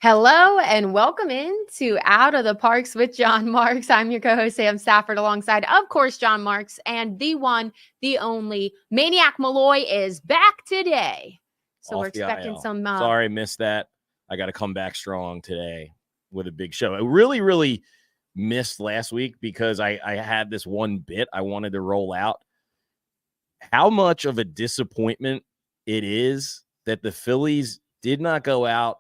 Hello and welcome into Out of the Parks with John Marks. I'm your co-host Sam Stafford alongside, of course, John Marks, and the one, the only Maniac Malloy is back today. So we're expecting some. Sorry, missed that. I got to come back strong today with a big show. I really missed last week because I had this one bit I wanted to roll out. How much of a disappointment it is that the Phillies did not go out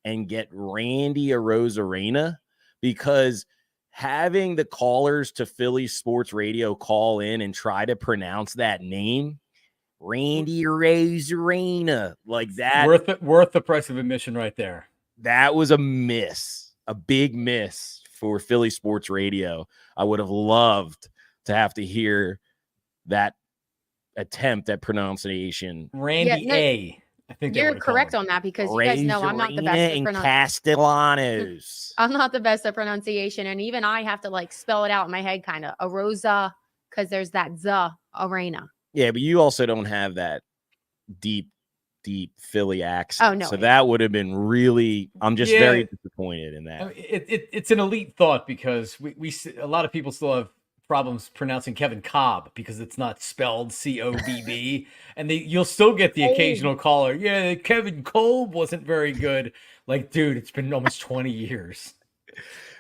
and get Randy Arozarena, because having the callers to Philly sports radio call in and try to pronounce that name, Randy Arozarena, like that, worth the price of admission right there. That was a big miss for Philly sports radio. I would have loved to have to hear that attempt at pronunciation. Randy I think you're correct on that, because you guys know I'm not the best at Castellanos. I'm not the best at pronunciation, and even I have to spell it out in my head, kind of Arosa, because there's that Z arena. Yeah, but you also don't have that deep Philly accent. Oh no, so that would have been really. I'm just very disappointed in that. It's an elite thought, because we a lot of people still have problems pronouncing Kevin Cobb because it's not spelled Cobb, and you'll still get the occasional caller. Yeah, Kevin Kolb wasn't very good. Like, dude, it's been almost 20 years.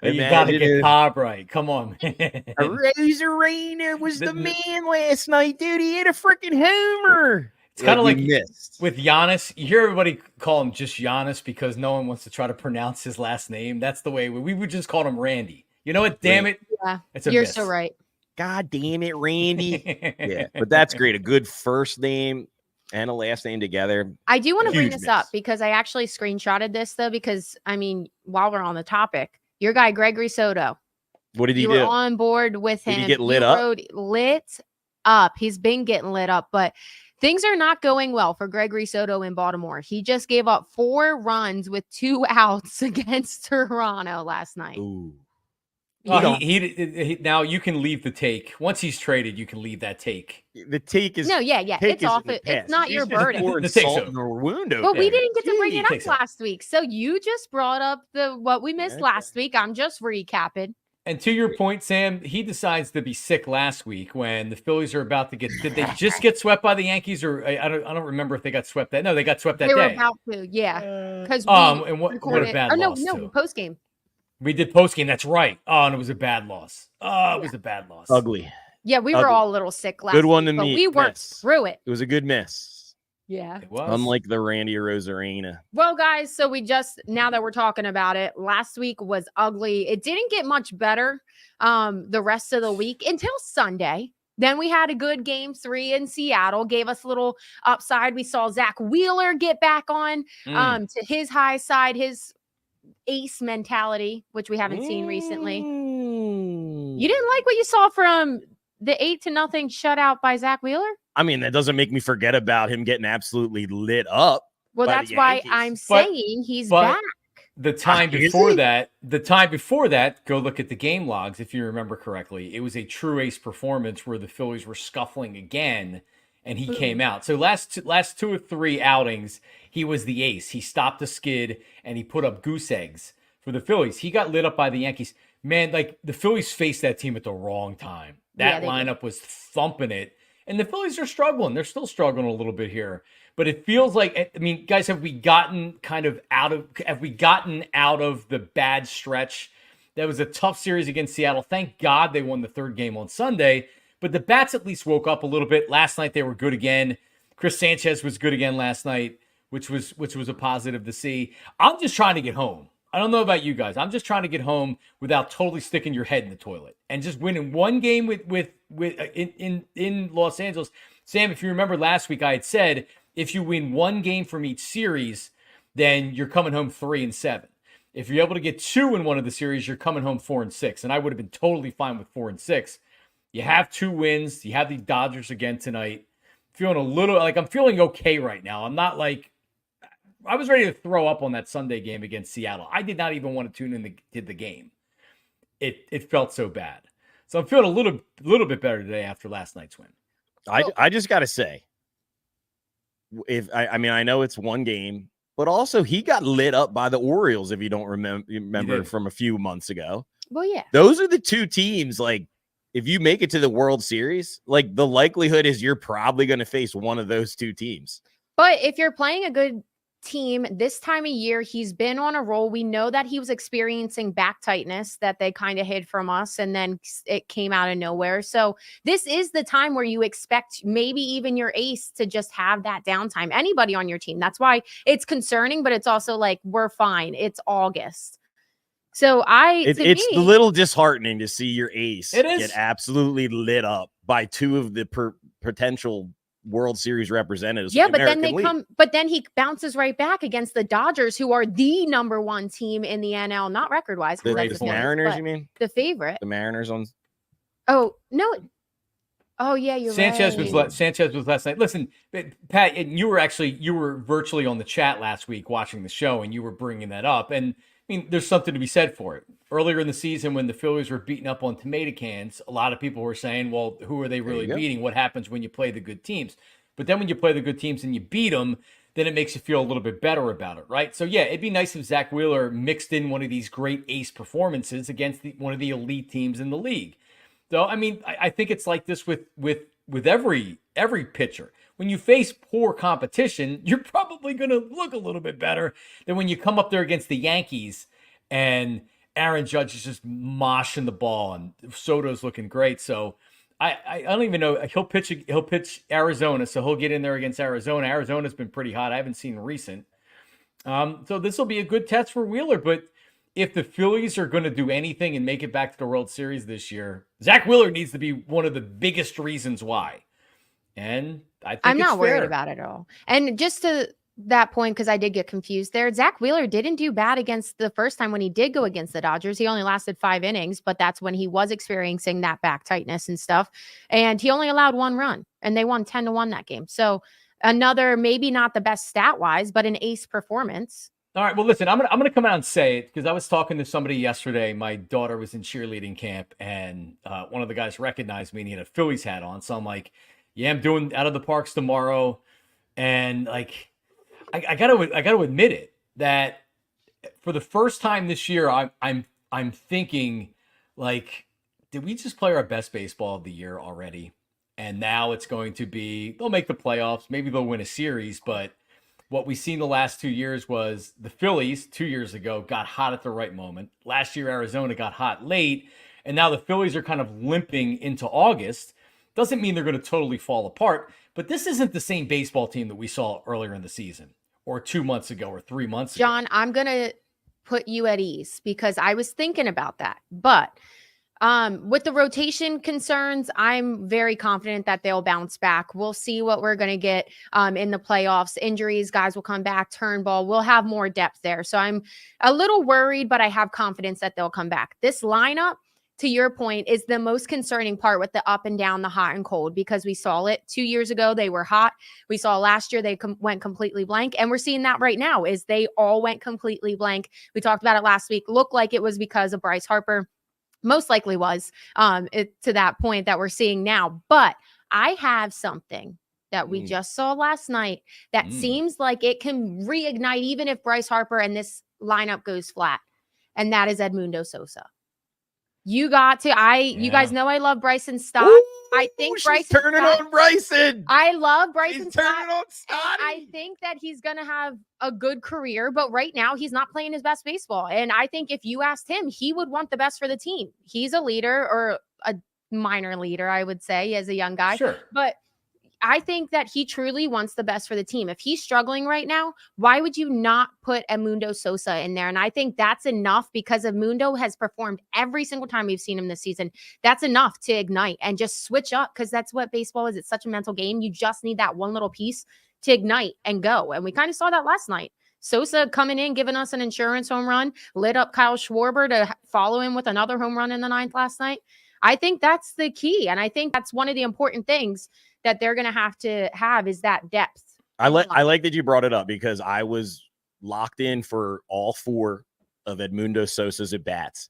You got to get Cobb right. Come on, man. Arozarena was the man last night, dude. He hit a freaking homer. It's kind of like with Giannis. You hear everybody call him just Giannis because no one wants to try to pronounce his last name. That's the way we would just call him Randy. You know what? Damn it. Yeah, you're so right. God damn it, Randy. Yeah, but that's great. A good first name and a last name together. I do want to bring this up because I actually screenshotted this, though, because, while we're on the topic, your guy, Gregory Soto. What did he do? You were on board with him. Did he get lit up? Lit up. He's been getting lit up, but things are not going well for Gregory Soto in Baltimore. He just gave up 4 runs with 2 outs against Toronto last night. Ooh. He now you can leave the take. Once he's traded, you can leave that take. The take is it's off. It's not your burden. The salt in the wound. But we didn't get to bring it up last week, so you just brought up what we missed last week. I'm just recapping. And to your point, Sam, he decides to be sick last week when the Phillies are about to get. Did they just get swept by the Yankees, or I don't remember if they got swept that? No, they got swept that day. They were about to, yeah. Because and what a bad loss. No, post game. We did post game. That's right. Oh, and it was a bad loss. It was a bad loss. Ugly. Yeah, we were all a little sick last week. Good one to but me. We worked through it. It was a good miss. Yeah. It was. Unlike the Randy Arozarena. Well, guys, so now that we're talking about it, last week was ugly. It didn't get much better the rest of the week until Sunday. Then we had a good game 3 in Seattle, gave us a little upside. We saw Zach Wheeler get back on to his high side, his ace mentality, which we haven't seen recently. You didn't like what you saw from the 8-0 shutout by Zach Wheeler? That doesn't make me forget about him getting absolutely lit up. Well, that's why I'm saying he's back. The time before that, go look at the game logs. If you remember correctly, it was a true ace performance where the Phillies were scuffling again, and he came out. So last 2 or 3 outings, he was the ace. He stopped the skid and he put up goose eggs for the Phillies. He got lit up by the Yankees. Man, the Phillies faced that team at the wrong time. That lineup was thumping it, and the Phillies are struggling. They're still struggling a little bit here. But it feels like, guys, have we gotten out of the bad stretch? That was a tough series against Seattle. Thank God they won the 3rd game on Sunday. But the bats at least woke up a little bit. Last night they were good again. Chris Sanchez was good again last night, which was a positive to see. I'm just trying to get home. I don't know about you guys. I'm just trying to get home without totally sticking your head in the toilet and just winning one game in Los Angeles. Sam, if you remember last week, I had said if you win 1 game from each series, then you're coming home 3-7. If you're able to get 2 in one of the series, you're coming home 4-6. And I would have been totally fine with 4-6. You have 2 wins. You have the Dodgers again tonight. I'm feeling okay right now. I'm not I was ready to throw up on that Sunday game against Seattle. I did not even want to tune in to the game. It felt so bad. So I'm feeling a little bit better today after last night's win. I just got to say, I know it's 1 game, but also he got lit up by the Orioles, if you don't remember from a few months ago. Well, yeah. Those are the two teams, like, if you make it to the World Series, like, the likelihood is you're probably going to face one of those two teams. But if you're playing a good team this time of year, he's been on a roll. We know that he was experiencing back tightness that they kind of hid from us, and then it came out of nowhere. So this is the time where you expect maybe even your ace to just have that downtime. Anybody on your team. That's why it's concerning, but it's also like, we're fine. It's August. So it's a little disheartening to see your ace get absolutely lit up by two of the potential World Series representatives. Yeah, but then he bounces right back against the Dodgers, who are the number one team in the NL, not record wise. The Mariners, you mean? The favorite. The Mariners on. Oh, no. Oh, yeah, you're Right. Sanchez was last night. Listen, Pat, you were virtually on the chat last week watching the show, and you were bringing that up. And I mean, there's something to be said for it. Earlier in the season, when the Phillies were beating up on tomato cans, a lot of people were saying, well, who are they really beating? What happens when you play the good teams? But then when you play the good teams and you beat them, then it makes you feel a little bit better about it, right? So, yeah, it'd be nice if Zach Wheeler mixed in one of these great ace performances against one of the elite teams in the league. So, I mean, I think it's like this with every pitcher. When you face poor competition, you're probably going to look a little bit better than when you come up there against the Yankees and Aaron Judge is just moshing the ball and Soto's looking great. So I don't even know. He'll pitch Arizona, so he'll get in there against Arizona. Arizona's been pretty hot. I haven't seen recent. So this will be a good test for Wheeler. But if the Phillies are going to do anything and make it back to the World Series this year, Zach Wheeler needs to be one of the biggest reasons why. And I think I'm not worried about it at all. And just to that point, because I did get confused there, Zach Wheeler didn't do bad against the first time when he did go against the Dodgers. He only lasted 5 innings, but that's when he was experiencing that back tightness and stuff. And he only allowed 1 run, and they won 10-1 that game. So another, maybe not the best stat wise, but an ace performance. All right. Well, listen, I'm gonna come out and say it because I was talking to somebody yesterday. My daughter was in cheerleading camp, and one of the guys recognized me, and he had a Phillies hat on. So I'm like, "Yeah, I'm doing out of the Parx tomorrow," and like, I gotta admit it that for the first time this year, I'm thinking like, did we just play our best baseball of the year already? And now it's going to be, they'll make the playoffs, maybe they'll win a series, but what we've seen the last 2 years was the Phillies 2 years ago got hot at the right moment. Last year, Arizona got hot late. And now the Phillies are kind of limping into August. Doesn't mean they're going to totally fall apart. But this isn't the same baseball team that we saw earlier in the season or 2 months ago or 3 months ago. John, I'm going to put you at ease because I was thinking about that. But with the rotation concerns, I'm very confident that they'll bounce back. We'll see what we're going to get in the playoffs. Injuries, guys will come back, Turnbull. We'll have more depth there. So I'm a little worried, but I have confidence that they'll come back. This lineup, to your point, is the most concerning part with the up and down, the hot and cold, because we saw it 2 years ago. They were hot. We saw last year they went completely blank. And we're seeing that right now is they all went completely blank. We talked about it last week. Looked like it was because of Bryce Harper. Most likely was to that point that we're seeing now. But I have something that we just saw last night that seems like it can reignite even if Bryce Harper and this lineup goes flat. And that is Edmundo Sosa. You got to, you guys know I love Bryson Stott. Ooh, I think Bryson turning on Bryson. I love Bryson Stott. Turning on Stott. I think that he's going to have a good career, but right now he's not playing his best baseball. And I think if you asked him, he would want the best for the team. He's a leader or a minor leader, I would say, as a young guy. Sure. But I think that he truly wants the best for the team. If he's struggling right now, why would you not put Edmundo Sosa in there? And I think that's enough because Edmundo has performed every single time we've seen him this season. That's enough to ignite and just switch up because that's what baseball is. It's such a mental game. You just need that one little piece to ignite and go. And we kind of saw that last night. Sosa coming in, giving us an insurance home run, lit up Kyle Schwarber to follow him with another home run in the 9th last night. I think that's the key. And I think that's one of the important things that they're going to have is that depth. I like that you brought it up because I was locked in for all 4 of Edmundo Sosa's at bats.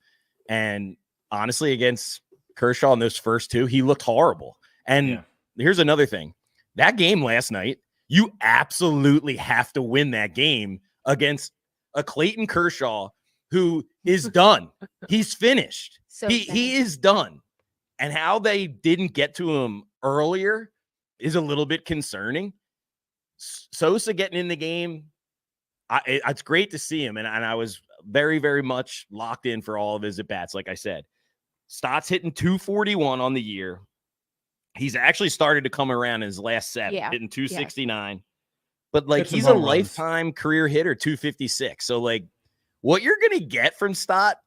And honestly, against Kershaw in those first 2, he looked horrible. And here's another thing. That game last night, you absolutely have to win that game against a Clayton Kershaw who is done. He's finished. So He is done. And how they didn't get to him earlier is a little bit concerning. Sosa getting in the game, it's great to see him. And I was very, very much locked in for all of his at-bats, like I said. Stott's hitting 241 on the year. He's actually started to come around in his last 7, hitting 269. Yeah. But, like, he's a lifetime career hitter, 256. So, like, what you're going to get from Stott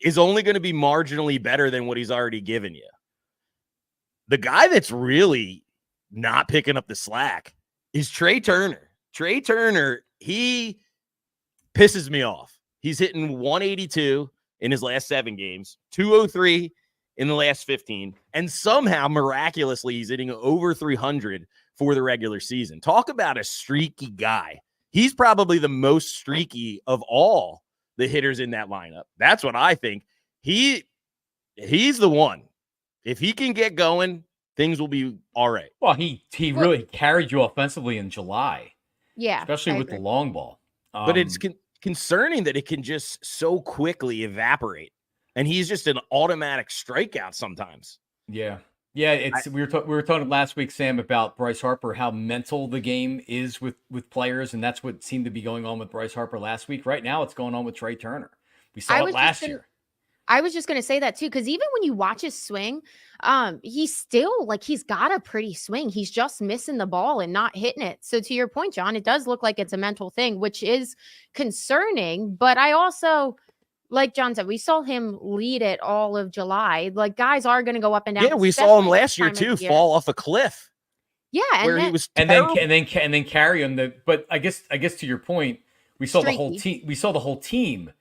is only going to be marginally better than what he's already given you. The guy that's really not picking up the slack is Trey Turner. Trey Turner, he pisses me off. He's hitting 182 in his last 7 games, 203 in the last 15, and somehow, miraculously, he's hitting over 300 for the regular season. Talk about a streaky guy. He's probably the most streaky of all the hitters in that lineup. That's what I think. He's the one. If he can get going, things will be all right. Well, he really carried you offensively in July. Yeah. Especially with the long ball. But it's concerning that it can just so quickly evaporate. And he's just an automatic strikeout sometimes. Yeah. Yeah, we were talking last week, Sam, about Bryce Harper, how mental the game is with players, and that's what seemed to be going on with Bryce Harper last week. Right now, it's going on with Trey Turner. We saw it last year. I was just going to say that too, because even when you watch his swing, he's still like he's got a pretty swing. He's just missing the ball and not hitting it. So to your point, John, it does look like it's a mental thing, which is concerning. But I also, like John said, we saw him lead it all of July. Like, guys are going to go up and down. Yeah, we saw him last year too, fall off a cliff. Yeah, where he was and then carry him. But I guess to your point, we saw the whole team. We saw the whole team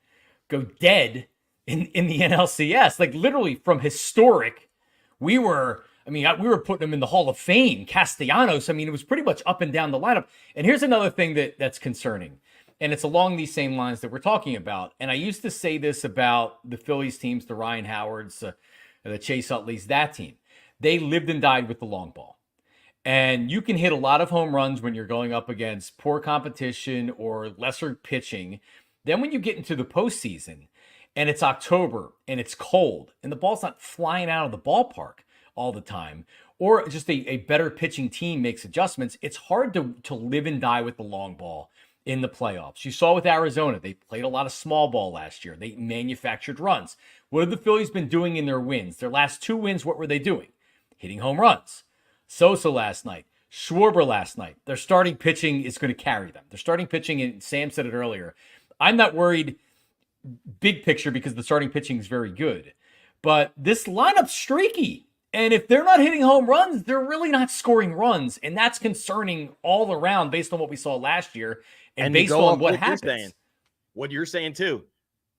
go dead in the NLCS. Like, literally from historic, we were putting him in the Hall of Fame. Castellanos. I mean, it was pretty much up and down the lineup. And here's another thing that's concerning. And it's along these same lines that we're talking about. And I used to say this about the Phillies teams, the Ryan Howards, the Chase Utleys, that team. They lived and died with the long ball. And you can hit a lot of home runs when you're going up against poor competition or lesser pitching. Then when you get into the postseason and it's October and it's cold and the ball's not flying out of the ballpark all the time, or just a better pitching team makes adjustments, it's hard to live and die with the long ball in the playoffs. You saw with Arizona, they played a lot of small ball last year. They manufactured runs. What have the Phillies been doing in their wins? Their last 2 wins, what were they doing? Hitting home runs. Sosa last night. Schwarber last night. Their starting pitching is going to carry them. Their starting pitching, and Sam said it earlier, I'm not worried big picture because the starting pitching is very good. But this lineup's streaky. And if they're not hitting home runs, they're really not scoring runs. And that's concerning all around based on what we saw last year. And based on what happens. What you're saying too,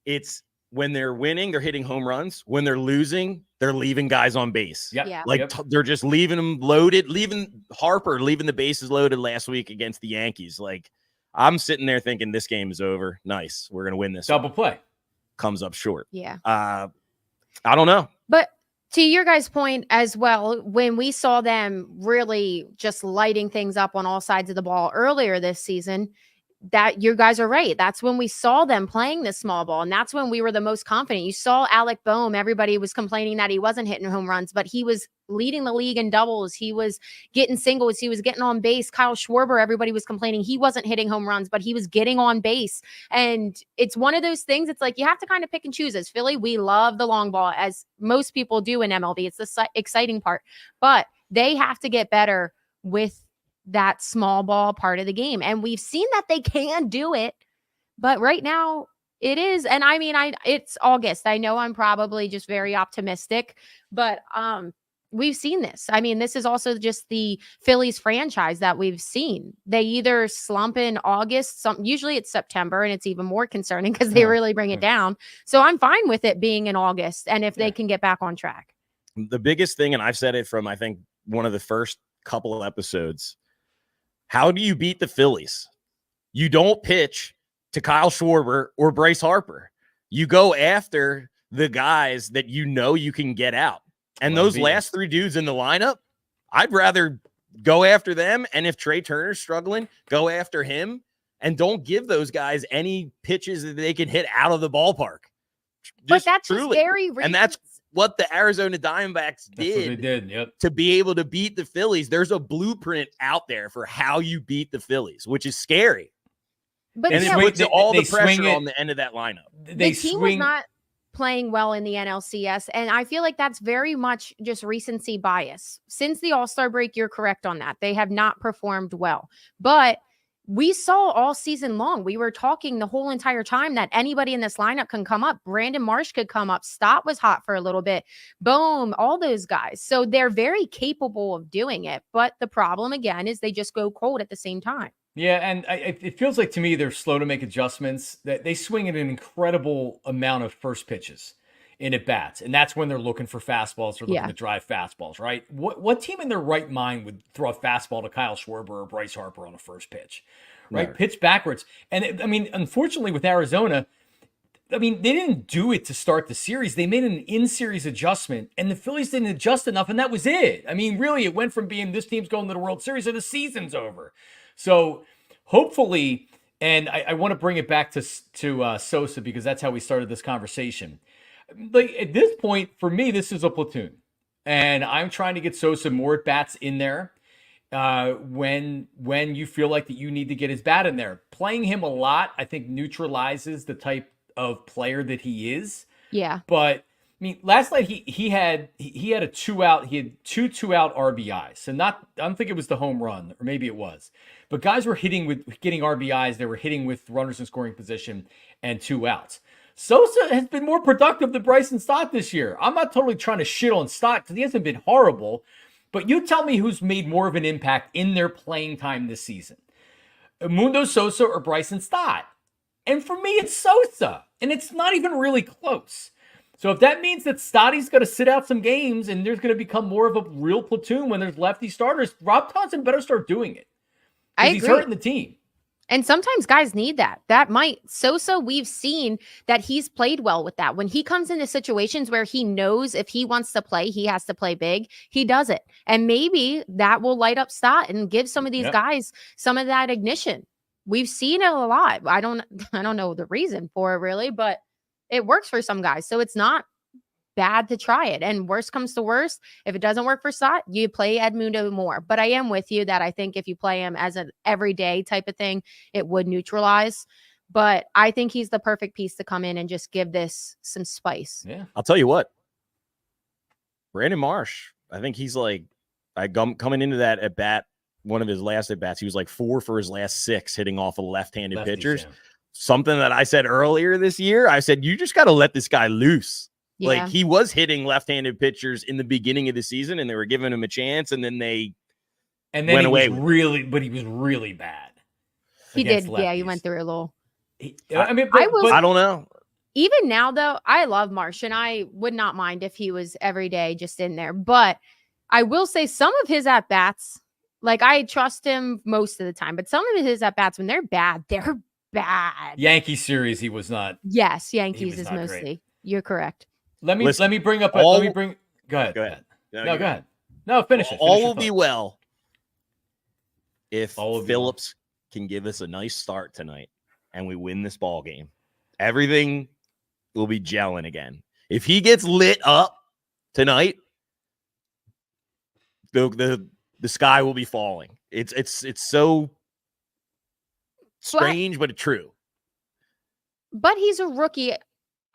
it's when they're winning, they're hitting home runs. When they're losing, they're leaving guys on base. Yep. Yeah. Like they're just leaving them loaded, leaving the bases loaded last week against the Yankees. Like, I'm sitting there thinking this game is over. Nice. We're going to win this. Double play. Comes up short. Yeah. I don't know. But to your guys' point as well, when we saw them really just lighting things up on all sides of the ball earlier this season, that you guys are right. That's when we saw them playing the small ball. And that's when we were the most confident. You saw Alec Boehm. Everybody was complaining that he wasn't hitting home runs, but he was leading the league in doubles. He was getting singles. He was getting on base. Kyle Schwarber, everybody was complaining he wasn't hitting home runs, but he was getting on base. And it's one of those things. It's like, you have to kind of pick and choose. As Philly, we love the long ball, as most people do in MLB. It's the exciting part, but they have to get better with that small ball part of the game. And we've seen that they can do it, but right now it is. And I mean, it's August. I know I'm probably just very optimistic, but we've seen this. I mean, this is also just the Phillies franchise that we've seen. They either slump in August, usually it's September, and it's even more concerning because they really bring it down. So I'm fine with it being in August. And if they can get back on track. The biggest thing, and I've said it from, I think, one of the first couple of episodes, how do you beat the Phillies? You don't pitch to Kyle Schwarber or Bryce Harper. You go after the guys that you know you can get out. And those last 3 dudes in the lineup, I'd rather go after them. And if Trey Turner's struggling, go after him. and don't give those guys any pitches that they can hit out of the ballpark. But that's truly. Just very recent. And that's what the Arizona Diamondbacks did, to be able to beat the Phillies. There's a blueprint out there for how you beat the Phillies, which is scary. But and it puts all the pressure on the end of that lineup. The team was not playing well in the NLCS, and I feel like that's very much just recency bias. Since the All-Star break, you're correct on that. They have not performed well. But we saw all season long, we were talking the whole entire time that anybody in this lineup can come up. Brandon Marsh could come up. Stott was hot for a little bit. Boom, all those guys. So they're very capable of doing it. But the problem, again, is they just go cold at the same time. Yeah, and it feels like to me they're slow to make adjustments. That they swing at an incredible amount of first pitches in at bats, and that's when they're looking for fastballs. They're looking to drive fastballs, right? What team in their right mind would throw a fastball to Kyle Schwarber or Bryce Harper on a first pitch, right? Pitch backwards. And unfortunately with Arizona, they didn't do it to start the series. They made an in-series adjustment, and the Phillies didn't adjust enough, and that was it. Really, it went from being this team's going to the World Series to the season's over. So hopefully, and I want to bring it back to Sosa, because that's how we started this conversation. Like at this point, for me, this is a platoon, and I'm trying to get Sosa more at bats in there. When you feel like that you need to get his bat in there, playing him a lot, I think neutralizes the type of player that he is. Yeah, but last night he had a 2-out. He had two 2-out RBIs. And I don't think it was the home run, or maybe it was. But guys were getting RBIs. They were hitting with runners in scoring position and 2 outs. Sosa has been more productive than Bryson Stott this year. I'm not totally trying to shit on Stott because he hasn't been horrible. But you tell me who's made more of an impact in their playing time this season. Mundo Sosa or Bryson Stott? And for me, it's Sosa. And it's not even really close. So if that means that Stotty's going to sit out some games and there's going to become more of a real platoon when there's lefty starters, Rob Thompson better start doing it. I agree. He's hurting the team. And sometimes guys need that. Sosa, we've seen that he's played well with that. When he comes into situations where he knows if he wants to play, he has to play big, he does it. And maybe that will light up Stott and give some of these guys some of that ignition. We've seen it a lot. I don't know the reason for it really, but it works for some guys. So it's not bad to try it. And worst comes to worst, if it doesn't work for Stott, you play Edmundo more. But I am with you that I think if you play him as an everyday type of thing, it would neutralize. But I think he's the perfect piece to come in and just give this some spice. Yeah. I'll tell you what, Brandon Marsh, I think he's like, coming into that at bat, one of his last at bats, he was like 4 for his last 6 hitting off of left-handed pitchers. Yeah. Something that I said earlier this year, I said, you just got to let this guy loose. Yeah. Like he was hitting left-handed pitchers in the beginning of the season and they were giving him a chance and then went away. But he was really bad. He did. Lefties. Yeah. He went through a little. I don't know. Even now though, I love Marsh and I would not mind if he was every day just in there, but I will say some of his at-bats, like I trust him most of the time, but some of his at-bats, when they're bad, they're bad. Yankee series, he was not. Yes, Yankees is mostly. Great. You're correct. Let me bring up. Go ahead. Go ahead. No, go ahead. No, finish it. All will be well if Phillips can give us a nice start tonight and we win this ball game. Everything will be gelling again. If he gets lit up tonight, the sky will be falling. It's so strange, but true. But he's a rookie.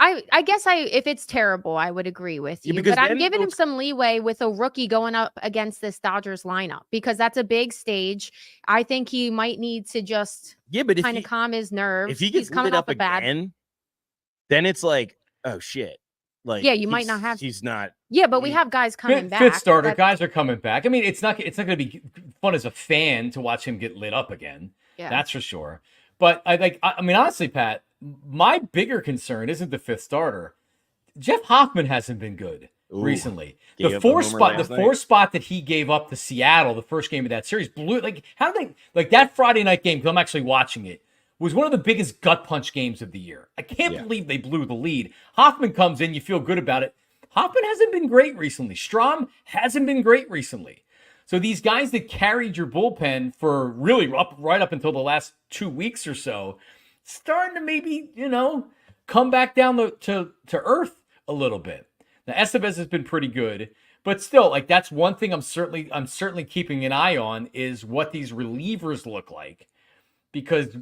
I guess if it's terrible, I would agree with you. But I'm giving him some leeway with a rookie going up against this Dodgers lineup because that's a big stage. I think he might need to just kind of calm his nerves. If he gets lit up again, then it's like, oh shit. Like you might not have. He's not. Yeah, but we have guys coming back. Fifth starter guys are coming back. It's not going to be fun as a fan to watch him get lit up again. Yeah, that's for sure. But honestly, Pat, my bigger concern isn't the fifth starter. Jeff Hoffman hasn't been good recently. The four spot that he gave up to Seattle, the first game of that series, blew. How did they that Friday night game? Because I'm actually watching it. Was one of the biggest gut punch games of the year. I can't believe they blew the lead. Hoffman comes in, you feel good about it. Hoffman hasn't been great recently. Strom hasn't been great recently. So these guys that carried your bullpen for really right up until the last 2 weeks or so, starting to maybe, come back down to earth a little bit. Now Estevez has been pretty good, but still, like, that's one thing I'm certainly keeping an eye on is what these relievers look like, because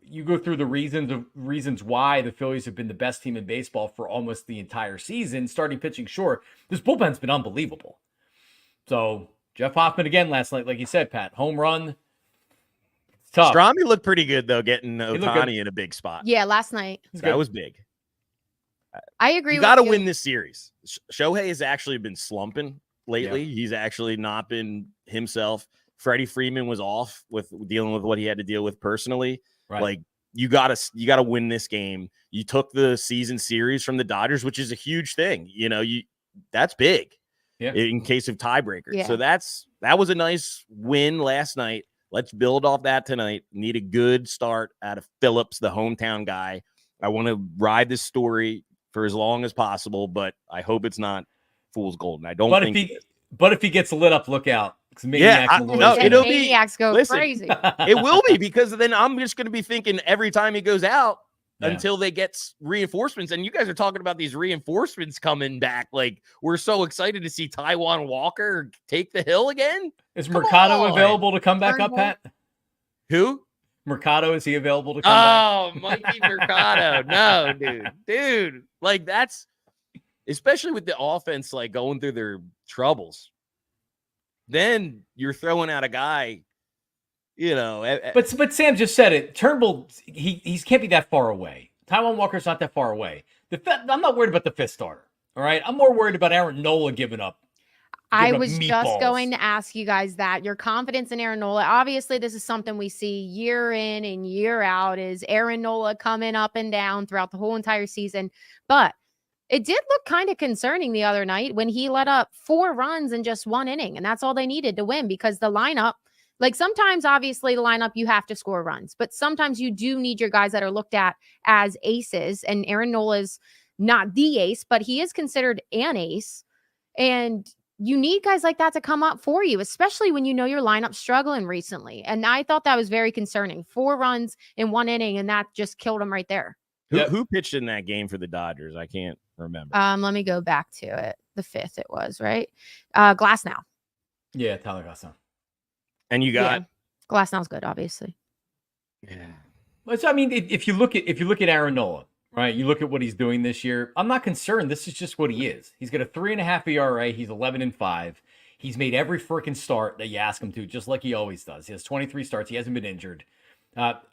you go through the reasons why the Phillies have been the best team in baseball for almost the entire season. Starting pitching, sure, this bullpen's been unbelievable. So Jeff Hoffman again last night, like you said, Pat, home run. It's tough. Strami looked pretty good though, getting Ohtani in a big spot. Yeah, last night. That was big. I agree. You with got to you. win this series. Shohei has actually been slumping lately. Yeah. He's actually not been himself. Freddie Freeman was off with dealing with what he had to deal with personally. Right. Like you gotta win this game. You took the season series from the Dodgers, which is a huge thing. That's big. Yeah. In case of tiebreaker. Yeah. So that was a nice win last night. Let's build off that tonight. Need a good start out of Phillips, the hometown guy. I want to ride this story for as long as possible, but I hope it's not fool's gold. And I don't think but if he gets lit up, look out. Maniacs go crazy. It will be, because then I'm just going to be thinking every time he goes out until they get reinforcements. And you guys are talking about these reinforcements coming back. Like, we're so excited to see Taijuan Walker take the hill again. Is Mercado available to come back up, Pat? Who? Mercado, is he available to come back? Oh, Mikey Mercado. No, dude. Like, that's, especially with the offense, like, going through their troubles. Then you're throwing out a guy, But Sam just said it. Turnbull, he can't be that far away. Taijuan Walker's not that far away. I'm not worried about the fifth starter. All right, I'm more worried about Aaron Nola giving up. I was just going to ask you guys that. Your confidence in Aaron Nola. Obviously, this is something we see year in and year out, is Aaron Nola coming up and down throughout the whole entire season. But it did look kind of concerning the other night when he let up 4 runs in just 1 inning. And that's all they needed to win, because the lineup, like, sometimes obviously the lineup, you have to score runs, but sometimes you do need your guys that are looked at as aces. And Aaron Nola's not the ace, but he is considered an ace. And you need guys like that to come up for you, especially when your lineup's struggling recently. And I thought that was very concerning. 4 runs in 1 inning, and that just killed him right there. Who pitched in that game for the Dodgers? I can't remember. Let me go back to it. The 5th it was, right? Glasnow. Yeah, Tyler Glasnow. And you got Glasnow's good, obviously. Yeah. So, I mean, if you look at Aaron Nola, right? You look at what he's doing this year. I'm not concerned. This is just what he is. He's got a 3.5 ERA. He's 11-5. He's made every freaking start that you ask him to, just like he always does. He has 23 starts. He hasn't been injured.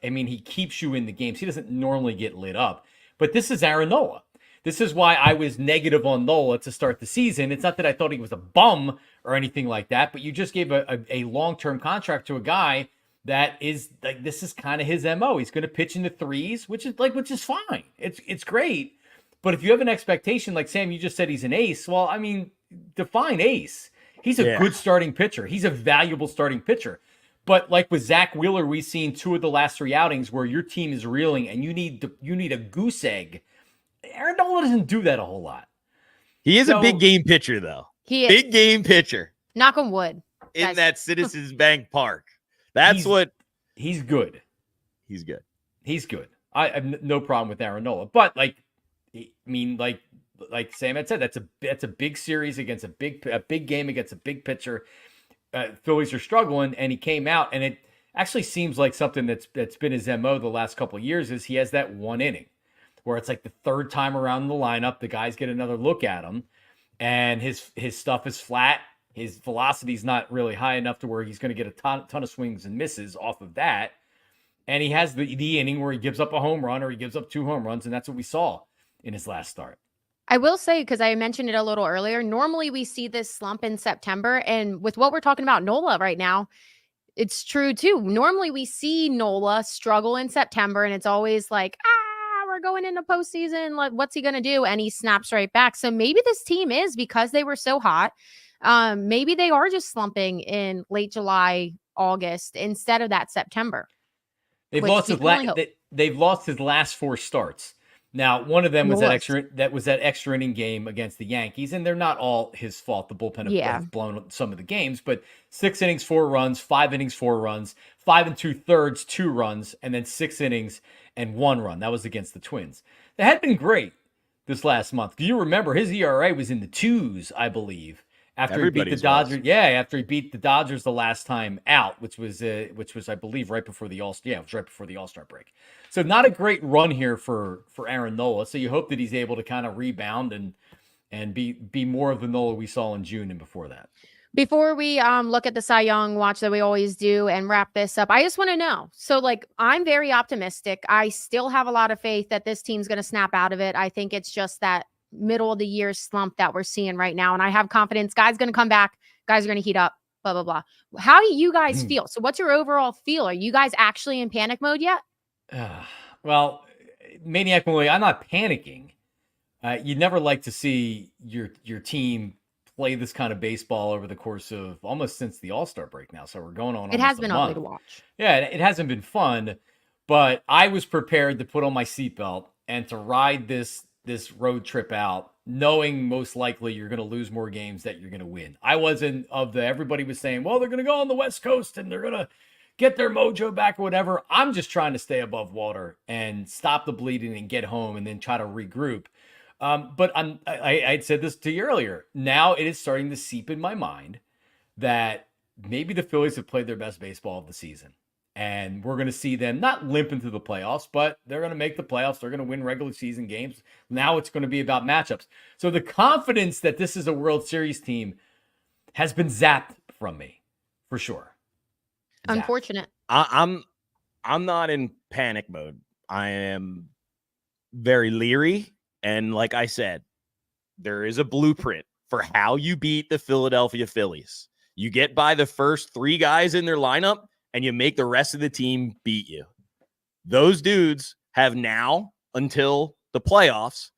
He keeps you in the games. He doesn't normally get lit up, but this is Aaron Nola. This is why I was negative on Nola to start the season. It's not that I thought he was a bum or anything like that, but you just gave a long-term contract to a guy that is like, this is kind of his MO. He's going to pitch in the 3s, which is fine. It's great. But if you have an expectation, like Sam, you just said he's an ace. Well, I mean, define ace. He's a good starting pitcher. He's a valuable starting pitcher. But like with Zach Wheeler, we've seen 2 of the last 3 outings where your team is reeling and you need a goose egg. Aaron Nola doesn't do that a whole lot. He is a big game pitcher, though. He is. Big game pitcher. Knock on wood. In that Citizens Bank Park. He's good. He's good. He's good. I have no problem with Aaron Nola. But like Sam had said, that's a big series against a big game against a big pitcher. Phillies are struggling, and he came out, and it actually seems like something that's been his MO the last couple of years is he has that 1 inning where it's like the 3rd time around in the lineup, the guys get another look at him, and his stuff is flat. His velocity is not really high enough to where he's going to get a ton of swings and misses off of that. And he has the inning where he gives up a home run or he gives up 2 home runs, and that's what we saw in his last start. I will say, because I mentioned it a little earlier, normally we see this slump in September. And with what we're talking about Nola right now, it's true too. Normally we see Nola struggle in September, and it's always like, we're going into postseason. Like, what's he going to do? And he snaps right back. So maybe this team is, because they were so hot, maybe they are just slumping in late July, August, instead of that September. They've lost his last 4 starts. Now, one of them It was was. that extra inning game against the Yankees, and they're not all his fault. The bullpen Yeah. have blown some of the games, but 6 innings, 4 runs, 5 innings, 4 runs, 5 2/3, 2 runs, and then 6 innings and 1 run. That was against the Twins. That had been great this last month. Do you remember his ERA was in the 2s, I believe, after he beat the Everybody's Dodgers? was. Yeah, after he beat the Dodgers the last time out, which was I believe right before the All-Star. Yeah, it was right before the All-Star break. So not a great run here for Aaron Nola. So you hope that he's able to kind of rebound and be more of the Nola we saw in June and before that. Before we look at the Cy Young watch that we always do and wrap this up, I just want to know. So, like, I'm very optimistic. I still have a lot of faith that this team's going to snap out of it. I think it's just that middle of the year slump that we're seeing right now. And I have confidence. Guys going to come back. Guys are going to heat up, blah, blah, blah. How do you guys feel? So what's your overall feel? Are you guys actually in panic mode yet? Well, Maniac, I'm not panicking. You'd never like to see your team play this kind of baseball over the course of almost since the All-Star break now. So we're going on. It has been ugly to watch. Yeah, it hasn't been fun, but I was prepared to put on my seatbelt and to ride this road trip out, knowing most likely you're going to lose more games that you're going to win. I wasn't everybody was saying, well, they're going to go on the West Coast and they're going to get their mojo back or whatever. I'm just trying to stay above water and stop the bleeding and get home and then try to regroup. But I'd said this to you earlier. Now it is starting to seep in my mind that maybe the Phillies have played their best baseball of the season. And we're going to see them not limp into the playoffs, but they're going to make the playoffs. They're going to win regular season games. Now it's going to be about matchups. So the confidence that this is a World Series team has been zapped from me, for sure. Zapped. Unfortunate. I'm not in panic mode. I am very leery. And like I said, there is a blueprint for how you beat the Philadelphia Phillies. You get by the first 3 guys in their lineup and you make the rest of the team beat you. Those dudes have now until the playoffs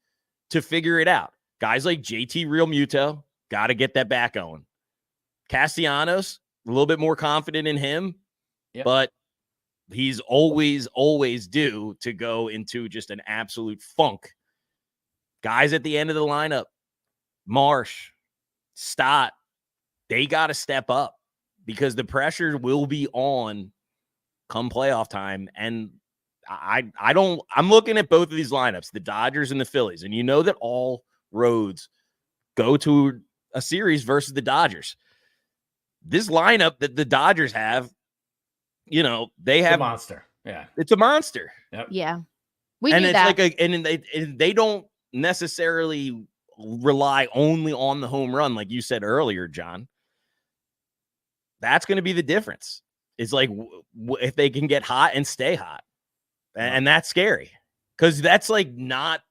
to figure it out. Guys like JT Realmuto, got to get that back going. Castellanos, a little bit more confident in him, but he's always due to go into just an absolute funk. Guys at the end of the lineup, Marsh, Stott, they got to step up because the pressure will be on come playoff time. And I'm looking at both of these lineups, the Dodgers and the Phillies, and you know that all roads go to a series versus the Dodgers. This lineup that the Dodgers have, they have a monster. Yeah. It's a monster. Yep. Yeah. We and knew it's that. and they don't necessarily rely only on the home run, like you said earlier, John. That's going to be the difference. It's like if they can get hot and stay hot, and that's scary because that's like not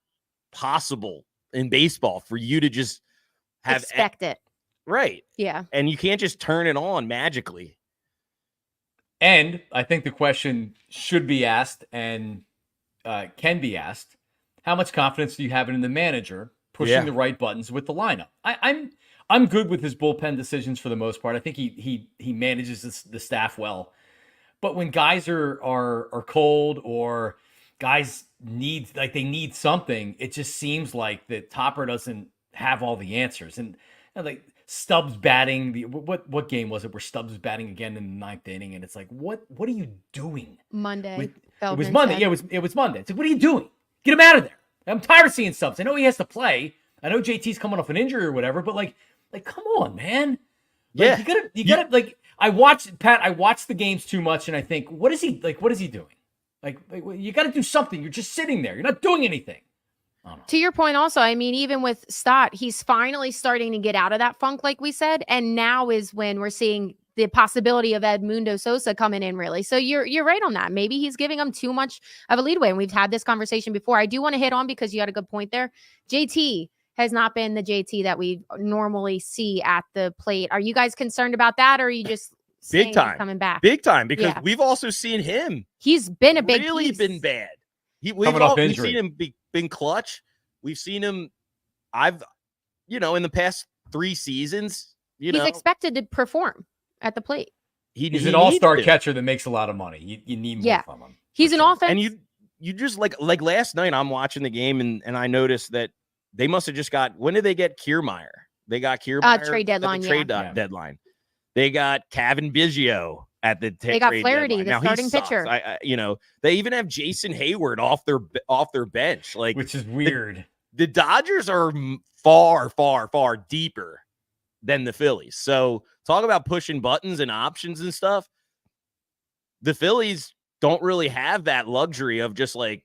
possible in baseball for you to just expect it. Right. Yeah. And you can't just turn it on magically. And I think the question should be asked and can be asked: how much confidence do you have in the manager pushing the right buttons with the lineup? I'm good with his bullpen decisions for the most part. I think he manages the staff well. But when guys are cold or guys need something, it just seems like the Topper doesn't have all the answers. And like Stubbs batting, what game was it where Stubbs was batting again in the 9th inning? And it's like, what are you doing? Monday. It was Monday. Yeah, it was Monday. It's like, what are you doing? Get him out of there. I'm tired of seeing Stubbs. I know he has to play. I know JT's coming off an injury or whatever, but like, come on, man. Like, you gotta like. I watch the games too much, and I think, what is he doing? Like you got to do something. You're just sitting there. You're not doing anything. To your point, also, I mean, even with Stott, he's finally starting to get out of that funk, like we said, and now is when we're seeing the possibility of Edmundo Sosa coming in, really. So you're right on that. Maybe he's giving him too much of a leadway, and we've had this conversation before. I do want to hit on, because you had a good point there. JT has not been the JT that we normally see at the plate. Are you guys concerned about that, or are you just big time coming back? Big time, because we've also seen him. He's been a big really piece. Been bad. We've seen him been clutch. We've seen him. In the past 3 seasons, he's expected to perform at the plate. He's an all-star catcher that makes a lot of money. You need more from him. He's an offense. And you just like last night I'm watching the game and I noticed that they must have just got, when did they get Kiermaier? They got Kiermaier trade deadline. Deadline. They got Kevin Biggio at the they got trade Flaherty, deadline. the Now, starting pitcher. They even have Jason Hayward off their bench, like, which is weird. The Dodgers are far, far, far deeper than the Phillies. So talk about pushing buttons and options and stuff. The Phillies don't really have that luxury of just like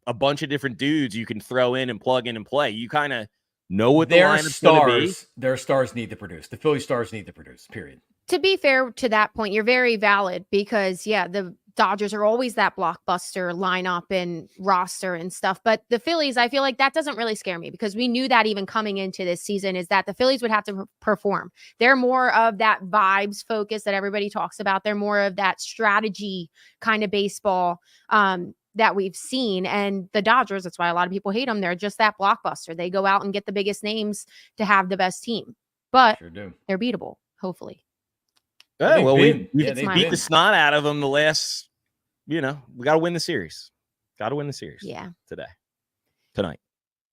a bunch of different dudes you can throw in and plug in and play. You kind of know what the lineup's going to be. Their stars need to produce. The Philly stars need to produce, period. To be fair to that point, you're very valid because, yeah, the Dodgers are always that blockbuster lineup and roster and stuff. But the Phillies, I feel like that doesn't really scare me because we knew that even coming into this season is that the Phillies would have to perform. They're more of that vibes focus that everybody talks about. They're more of that strategy kind of baseball that we've seen. And the Dodgers, that's why a lot of people hate them. They're just that blockbuster. They go out and get the biggest names to have the best team. But they're beatable, hopefully. Yeah, well, we beat the snot out of them the last, we got to win the series. Got to win the series. Yeah. Tonight.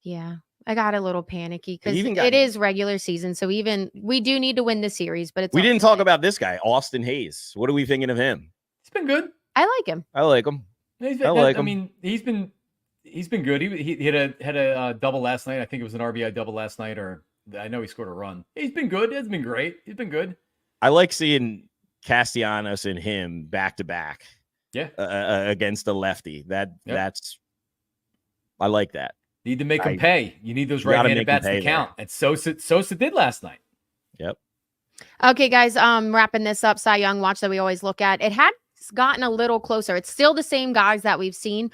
Yeah. I got a little panicky because it is regular season. So we do need to win the series, but we didn't talk about this guy, Austin Hayes. What are we thinking of him? He's been good. I like him. I like him. I mean, he's been good. He had a double last night. I think it was an RBI double last night, or I know he scored a run. He's been good. It's been great. He's been good. I like seeing Castellanos and him back to back. Yeah. Against a lefty. That's I like that. Need to make him pay. You need those right-handed bats to count. And Sosa did last night. Yep. Okay, guys. Wrapping this up, Cy Young watch that we always look at. It had gotten a little closer. It's still the same guys that we've seen.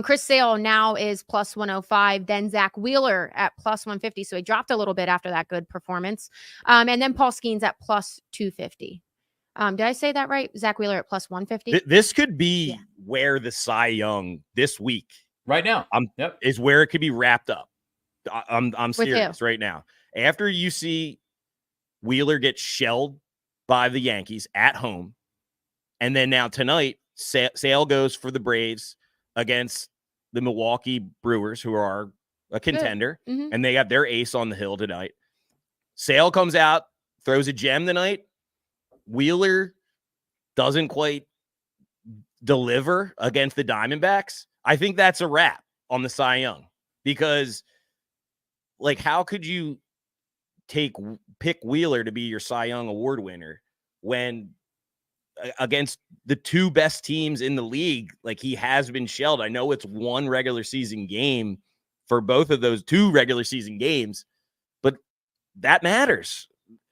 Chris Sale now is plus 105. Then Zach Wheeler at plus 150. So he dropped a little bit after that good performance. And then Paul Skeens at plus 250. Did I say that right? Zach Wheeler at plus 150. This could be where the Cy Young this week right now is where it could be wrapped up. I'm serious right now. After you see Wheeler get shelled by the Yankees at home, and then now tonight, Sale goes for the Braves against the Milwaukee Brewers, who are a contender, and they got their ace on the hill tonight. Sale comes out, throws a gem tonight. Wheeler doesn't quite deliver against the Diamondbacks. I think that's a wrap on the Cy Young because, like, how could you pick Wheeler to be your Cy Young Award winner when against the two best teams in the league, like he has been shelled? I know it's one regular season game for both of those two regular season games, but that matters.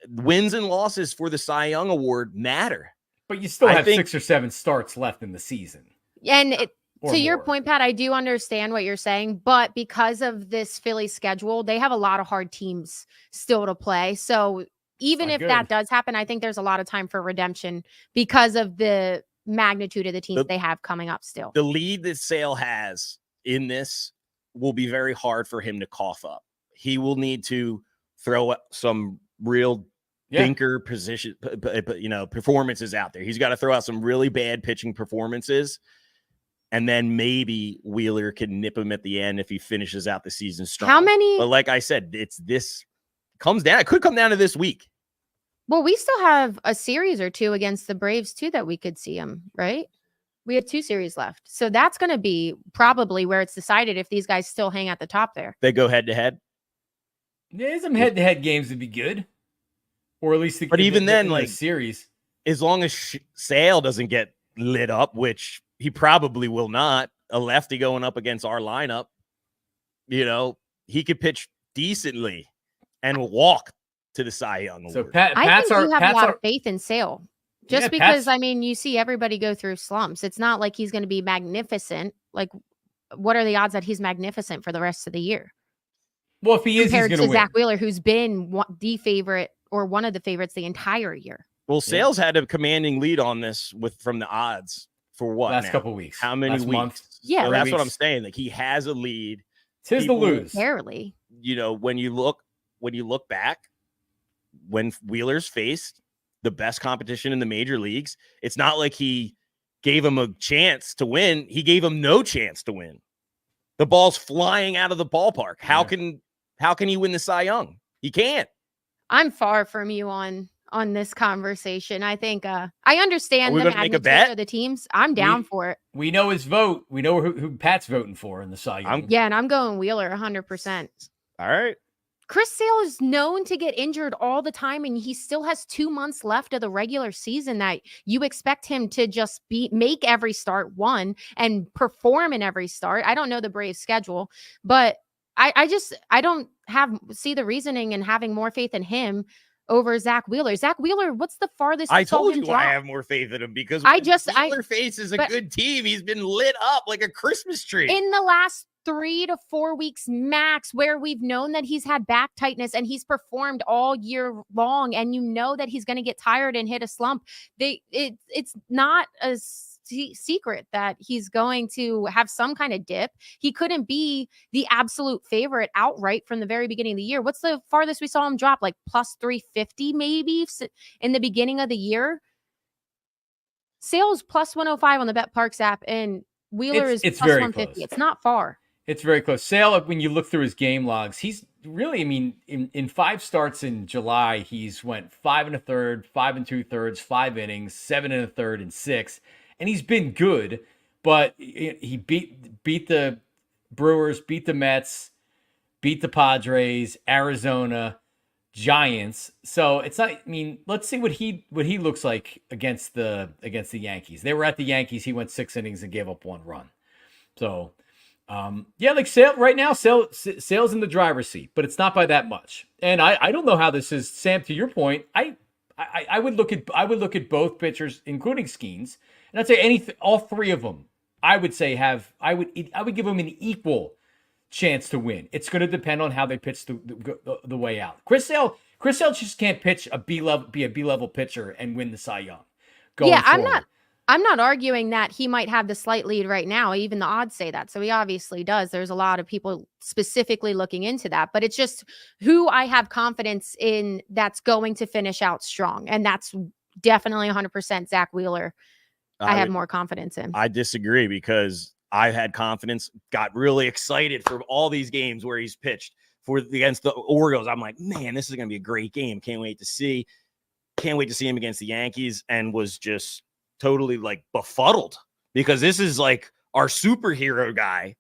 Wins and losses for the Cy Young Award matter. But you still have 6 or 7 starts left in the season. And to your point, Pat, I do understand what you're saying, but because of this Philly schedule, they have a lot of hard teams still to play. So even if that does happen, I think there's a lot of time for redemption because of the magnitude of the teams they have coming up still. The lead that Sale has in this will be very hard for him to cough up. He will need to throw some real thinker position, performances out there. He's got to throw out some really bad pitching performances. And then maybe Wheeler can nip him at the end if he finishes out the season strong. How many? But like I said, comes down. It could come down to this week. Well, we still have a series or two against the Braves too that we could see him, right? We have 2 series left. So that's going to be probably where it's decided if these guys still hang at the top there. They go head to head. Yeah, some head-to-head games would be good. Or at least the series. As long as Sale doesn't get lit up, which he probably will not, a lefty going up against our lineup, he could pitch decently and walk to the Cy Young Award. So I think you have a lot of faith in Sale. Just because, you see everybody go through slumps. It's not like he's going to be magnificent. Like, what are the odds that he's magnificent for the rest of the year? Well, if he is, he's going to win. Zach Wheeler, who's been the favorite or one of the favorites the entire year. Well, Sale's had a commanding lead on this from the odds for what? Last couple weeks. How many weeks? Month. Yeah. So that's what I'm saying. Like, he has a lead. Tis the lose. Barely. When you look back, when Wheeler's faced the best competition in the major leagues, it's not like he gave him a chance to win. He gave him no chance to win. The ball's flying out of the ballpark. How can he win the Cy Young? He can't. I'm far from you on this conversation. I think I understand the magnitude of the teams. I'm down for it. We know his vote. We know who Pat's voting for in the Cy Young. And I'm going Wheeler 100%. All right. Chris Sale is known to get injured all the time, and he still has 2 months left of the regular season that you expect him to just make every start and perform in every start. I don't know the Braves schedule, but I don't see the reasoning in having more faith in him over Zach Wheeler. Zach Wheeler, what's the farthest? I told you why I have more faith in him, because Wheeler faces a good team. He's been lit up like a Christmas tree in the last 3 to 4 weeks max, where we've known that he's had back tightness and he's performed all year long, and you know that he's going to get tired and hit a slump. It's not a secret that he's going to have some kind of dip. He couldn't be the absolute favorite outright from the very beginning of the year. What's the farthest we saw him drop? Like plus 350 maybe in the beginning of the year. Sale's plus 105 on the Parx app, and Wheeler is plus 150. Close. It's not far. It's very close. Sale, when you look through his game logs, he's really, I mean, in 5 starts in July, he's went 5 1/3, 5 2/3, 5 innings, 7 1/3, and 6. And he's been good, but he beat the Brewers, beat the Mets, beat the Padres, Arizona, Giants. So it's not, I mean, let's see what he looks like against the Yankees. They were at the Yankees. He went 6 innings and gave up 1 run. So like Sale right now, Sale's in the driver's seat, but it's not by that much. And I don't know how this is, Sam, to your point. I would look at both pitchers, including Skeens, and I'd say all 3 of them. I would say I would give them an equal chance to win. It's going to depend on how they pitch the way out. Chris Sale just can't pitch be a B-level pitcher and win the Cy Young. Forward. I'm not arguing that he might have the slight lead right now. Even the odds say that. So he obviously does. There's a lot of people specifically looking into that, but it's just who I have confidence in that's going to finish out strong. And that's definitely 100% Zach Wheeler. I have more confidence in. I disagree, because I had confidence, got really excited for all these games where he's pitched against the Orioles. I'm like, man, this is going to be a great game. Can't wait to see him against the Yankees, and was just totally like befuddled, because this is like our superhero guy.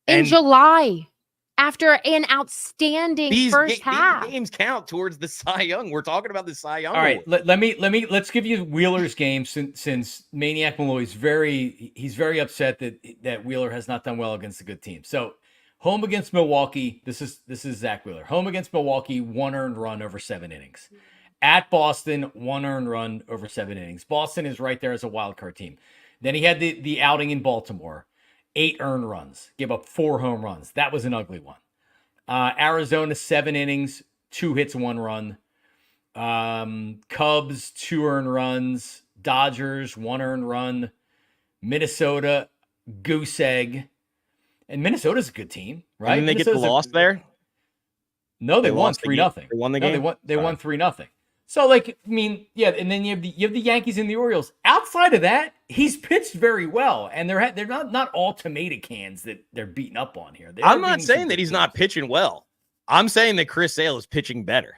In July, after an outstanding first half. These games count towards the Cy Young. We're talking about the Cy Young. All right, let's give you Wheeler's game, since Maniac Malloy's he's very upset that Wheeler has not done well against a good team. So home against Milwaukee, this is Zach Wheeler. Home against Milwaukee, 1 earned run over 7 innings. At Boston, 1 earned run over 7 innings. Boston is right there as a wild card team. Then he had the outing in Baltimore, 8 earned runs, gave up 4 home runs. That was an ugly one. Arizona, 7 innings, 2 hits, 1 run. Cubs, 2 earned runs. Dodgers, 1 earned run. Minnesota, goose egg. And Minnesota's a good team, right? And they get the loss there? No, they won 3-0. They won the game? They won 3-0. So, like, I mean, yeah, and then you have the Yankees and the Orioles. Outside of that, he's pitched very well, and they're not all tomato cans that they're beating up on here. I'm not saying that he's not pitching well. I'm saying that Chris Sale is pitching better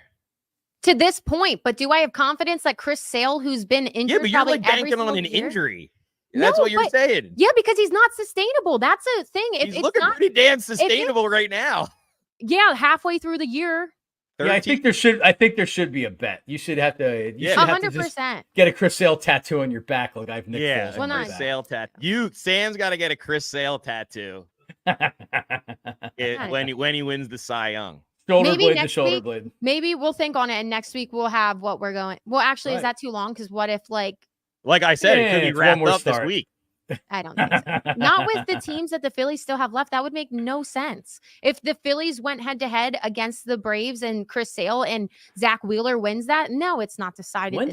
to this point. But do I have confidence that Chris Sale, who's been injured, yeah, but you're like banking on an injury. That's what you're saying. Yeah, because he's not sustainable. That's a thing. He's looking pretty damn sustainable right now. Yeah, halfway through the year. 13. Yeah, I think there should be a bet. You should have to. You should 100%. Get a Chris Sale tattoo on your back, like I've Nick Foles on Chris Sale tattoo. Sam's got to get a Chris Sale tattoo. When he wins the Cy Young. Shoulder blade to shoulder blade. Maybe we'll think on it, and next week we'll have what we're going. Well, actually, is that too long? Because what if like I said, it could be wrapped up this week. I don't think so. Not with the teams that the Phillies still have left. That would make no sense. If the Phillies went head to head against the Braves and Chris Sale and Zach Wheeler wins that, no, it's not decided. When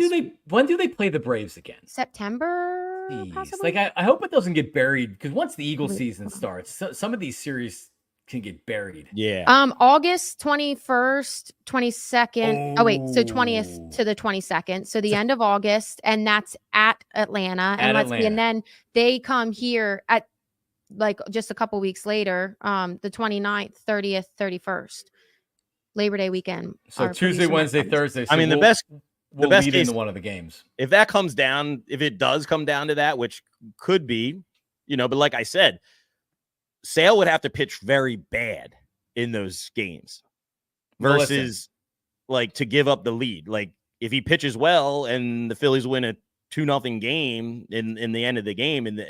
do they play the Braves again? September, possibly. Like I hope it doesn't get buried, because once the Eagle season starts, some of these series can get buried. Yeah. August 21st, 22nd. Oh wait, so 20th to the 22nd. So the end of August, and that's at Atlanta. And let's see, and then they come here at like just a couple weeks later, the 29th, 30th, 31st. Labor Day weekend. So Tuesday, Wednesday, Thursday. So I mean, the best lead case into one of the games. If that comes down, if it does come down to that, which could be, but like I said, Sale would have to pitch very bad in those games versus like to give up the lead. Like if he pitches well and the Phillies win a 2-0 game in the end of the game, and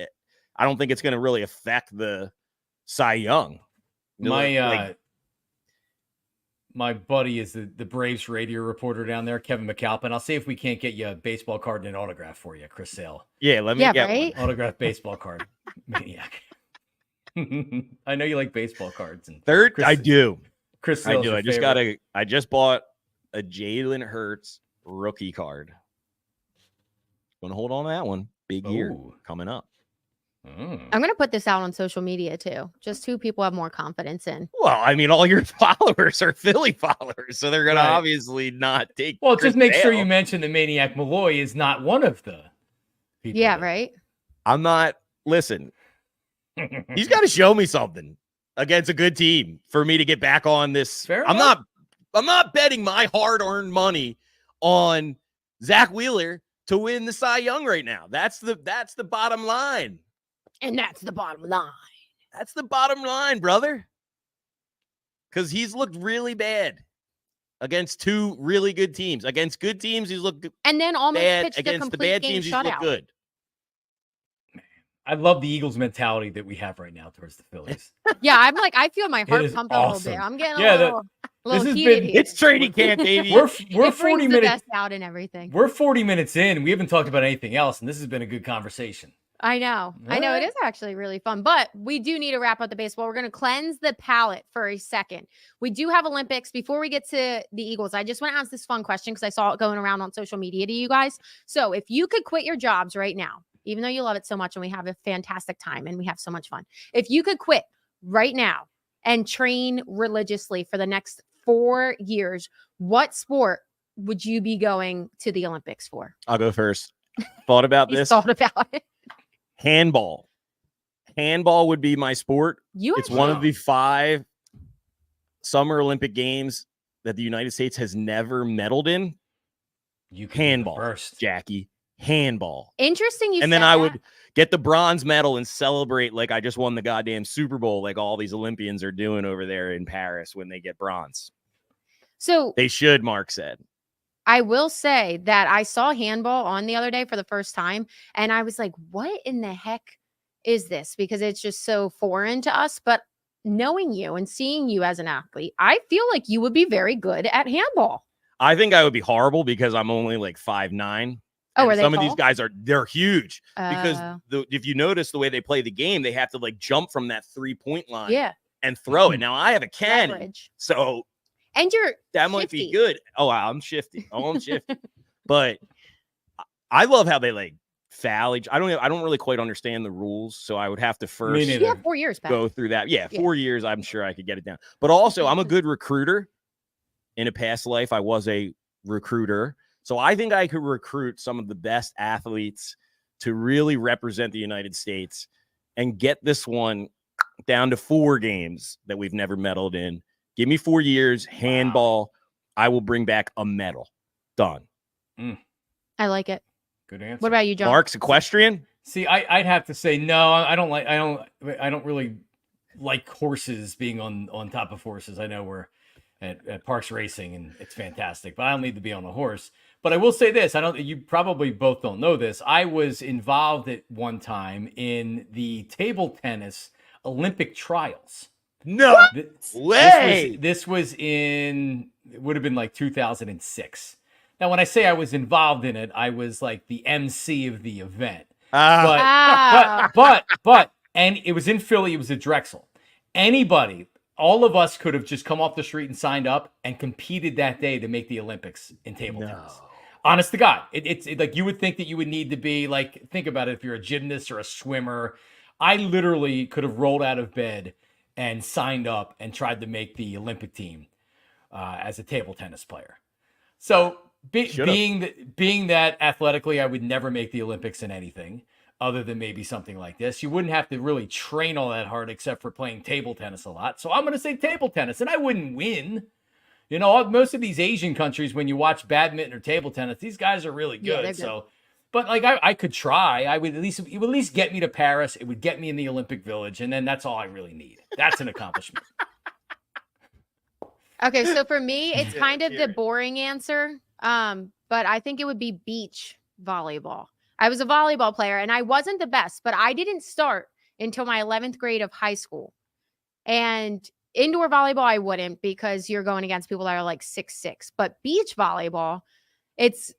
I don't think it's going to really affect the Cy Young. My buddy is the Braves radio reporter down there, Kevin McAlpin. I'll see if we can't get you a baseball card and an autograph for you, Chris Sale. Yeah, let me get one. Autograph baseball card. Maniac. I know you like baseball cards. And I do. Chris Sale's I do. I just bought a Jalen Hurts rookie card. Gonna hold on to that one. Big year coming up. I'm going to put this out on social media too. Just who people have more confidence in. Well, I mean, all your followers are Philly followers, so they're going to obviously not take. Well, just make sure you mention the Maniac Malloy is not one of the people. Yeah, right. I'm not. Listen, he's got to show me something against a good team for me to get back on this. I'm not betting my hard-earned money on Zach Wheeler to win the Cy Young right now. That's the bottom line. And that's the bottom line. That's the bottom line, brother. Because he's looked really bad against two really good teams. Against good teams, he's looked and then almost bad. Pitched Against the bad teams, he's looked good. I love the Eagles mentality that we have right now towards the Phillies. Yeah, I'm like, I feel my heart pump a little bit. I'm getting a little heated here. It's training camp, baby. We're 40 minutes out and everything. We're 40 minutes in. We haven't talked about anything else, and this has been a good conversation. I know. It is actually really fun, but we do need to wrap up the baseball. We're going to cleanse the palate for a second. We do have Olympics. Before we get to the Eagles, I just want to ask this fun question because I saw it going around on social media to you guys. So if you could quit your jobs right now, even though you love it so much and we have a fantastic time and we have so much fun, if you could quit right now and train religiously for the next 4 years, what sport would you be going to the Olympics for? I'll go first. Thought about this. Thought about it. Handball. Handball would be my sport. It's one of the 5 Summer Olympic Games that the United States has never medaled in. Handball, first, Jackie. Handball. Interesting. And then I would get the bronze medal and celebrate like I just won the goddamn Super Bowl, like all these Olympians are doing over there in Paris when they get bronze. So they should, Mark said. I will say that I saw handball on the other day for the first time, and I was like, what in the heck is this? Because it's just so foreign to us. But knowing you and seeing you as an athlete, I feel like you would be very good at handball. I think I would be horrible because I'm only like 5'9". Oh, are they some tall? of these guys they're huge because if you notice the way they play the game, they have to like jump from that 3-point line and throw it. Now I have a cannon, leverage. So and that might be good. Oh, I'm shifty. But I love how they like foul each. I don't really quite understand the rules, so I would have to first you have 4 years back. Go through that. Yeah, 4 years. I'm sure I could get it down. But also, I'm a good recruiter. In a past life, I was a recruiter. So I think I could recruit some of the best athletes to really represent the United States and get this one down to 4 games that we've never medaled in. Give me 4 years, handball. Wow. I will bring back a medal. Done. I like it. Good answer. What about you, John? Mark's equestrian? See, I'd have to say no. I don't really like horses being on top of horses. I know we're at Parx Racing and it's fantastic, but I don't need to be on a horse. But I will say this, you probably both don't know this. I was involved at one time in the table tennis Olympic trials. No way. This was it would have been like 2006. Now, when I say I was involved in it, I was like the MC of the event. But and it was in Philly. It was at Drexel. Anybody, all of us could have just come off the street and signed up and competed that day to make the Olympics in table tennis. Honest to God, it's like you would think that you would need to be like, think about it. If you're a gymnast or a swimmer, I literally could have rolled out of bed and signed up and tried to make the Olympic team as a table tennis player. So being that athletically, I would never make the Olympics in anything other than maybe something like this. You wouldn't have to really train all that hard except for playing table tennis a lot. So I'm going to say table tennis, and I wouldn't win. You know, most of these Asian countries, when you watch badminton or table tennis, these guys are really good. Yeah, so, but like I could try. It would at least get me to Paris. It would get me in the Olympic Village, and then that's all I really need. That's an accomplishment. Okay, so for me, it's kind of the boring answer, but I think it would be beach volleyball. I was a volleyball player, and I wasn't the best, but I didn't start until my 11th grade of high school. And indoor volleyball, I wouldn't, because you're going against people that are like 6'6". But beach volleyball, it's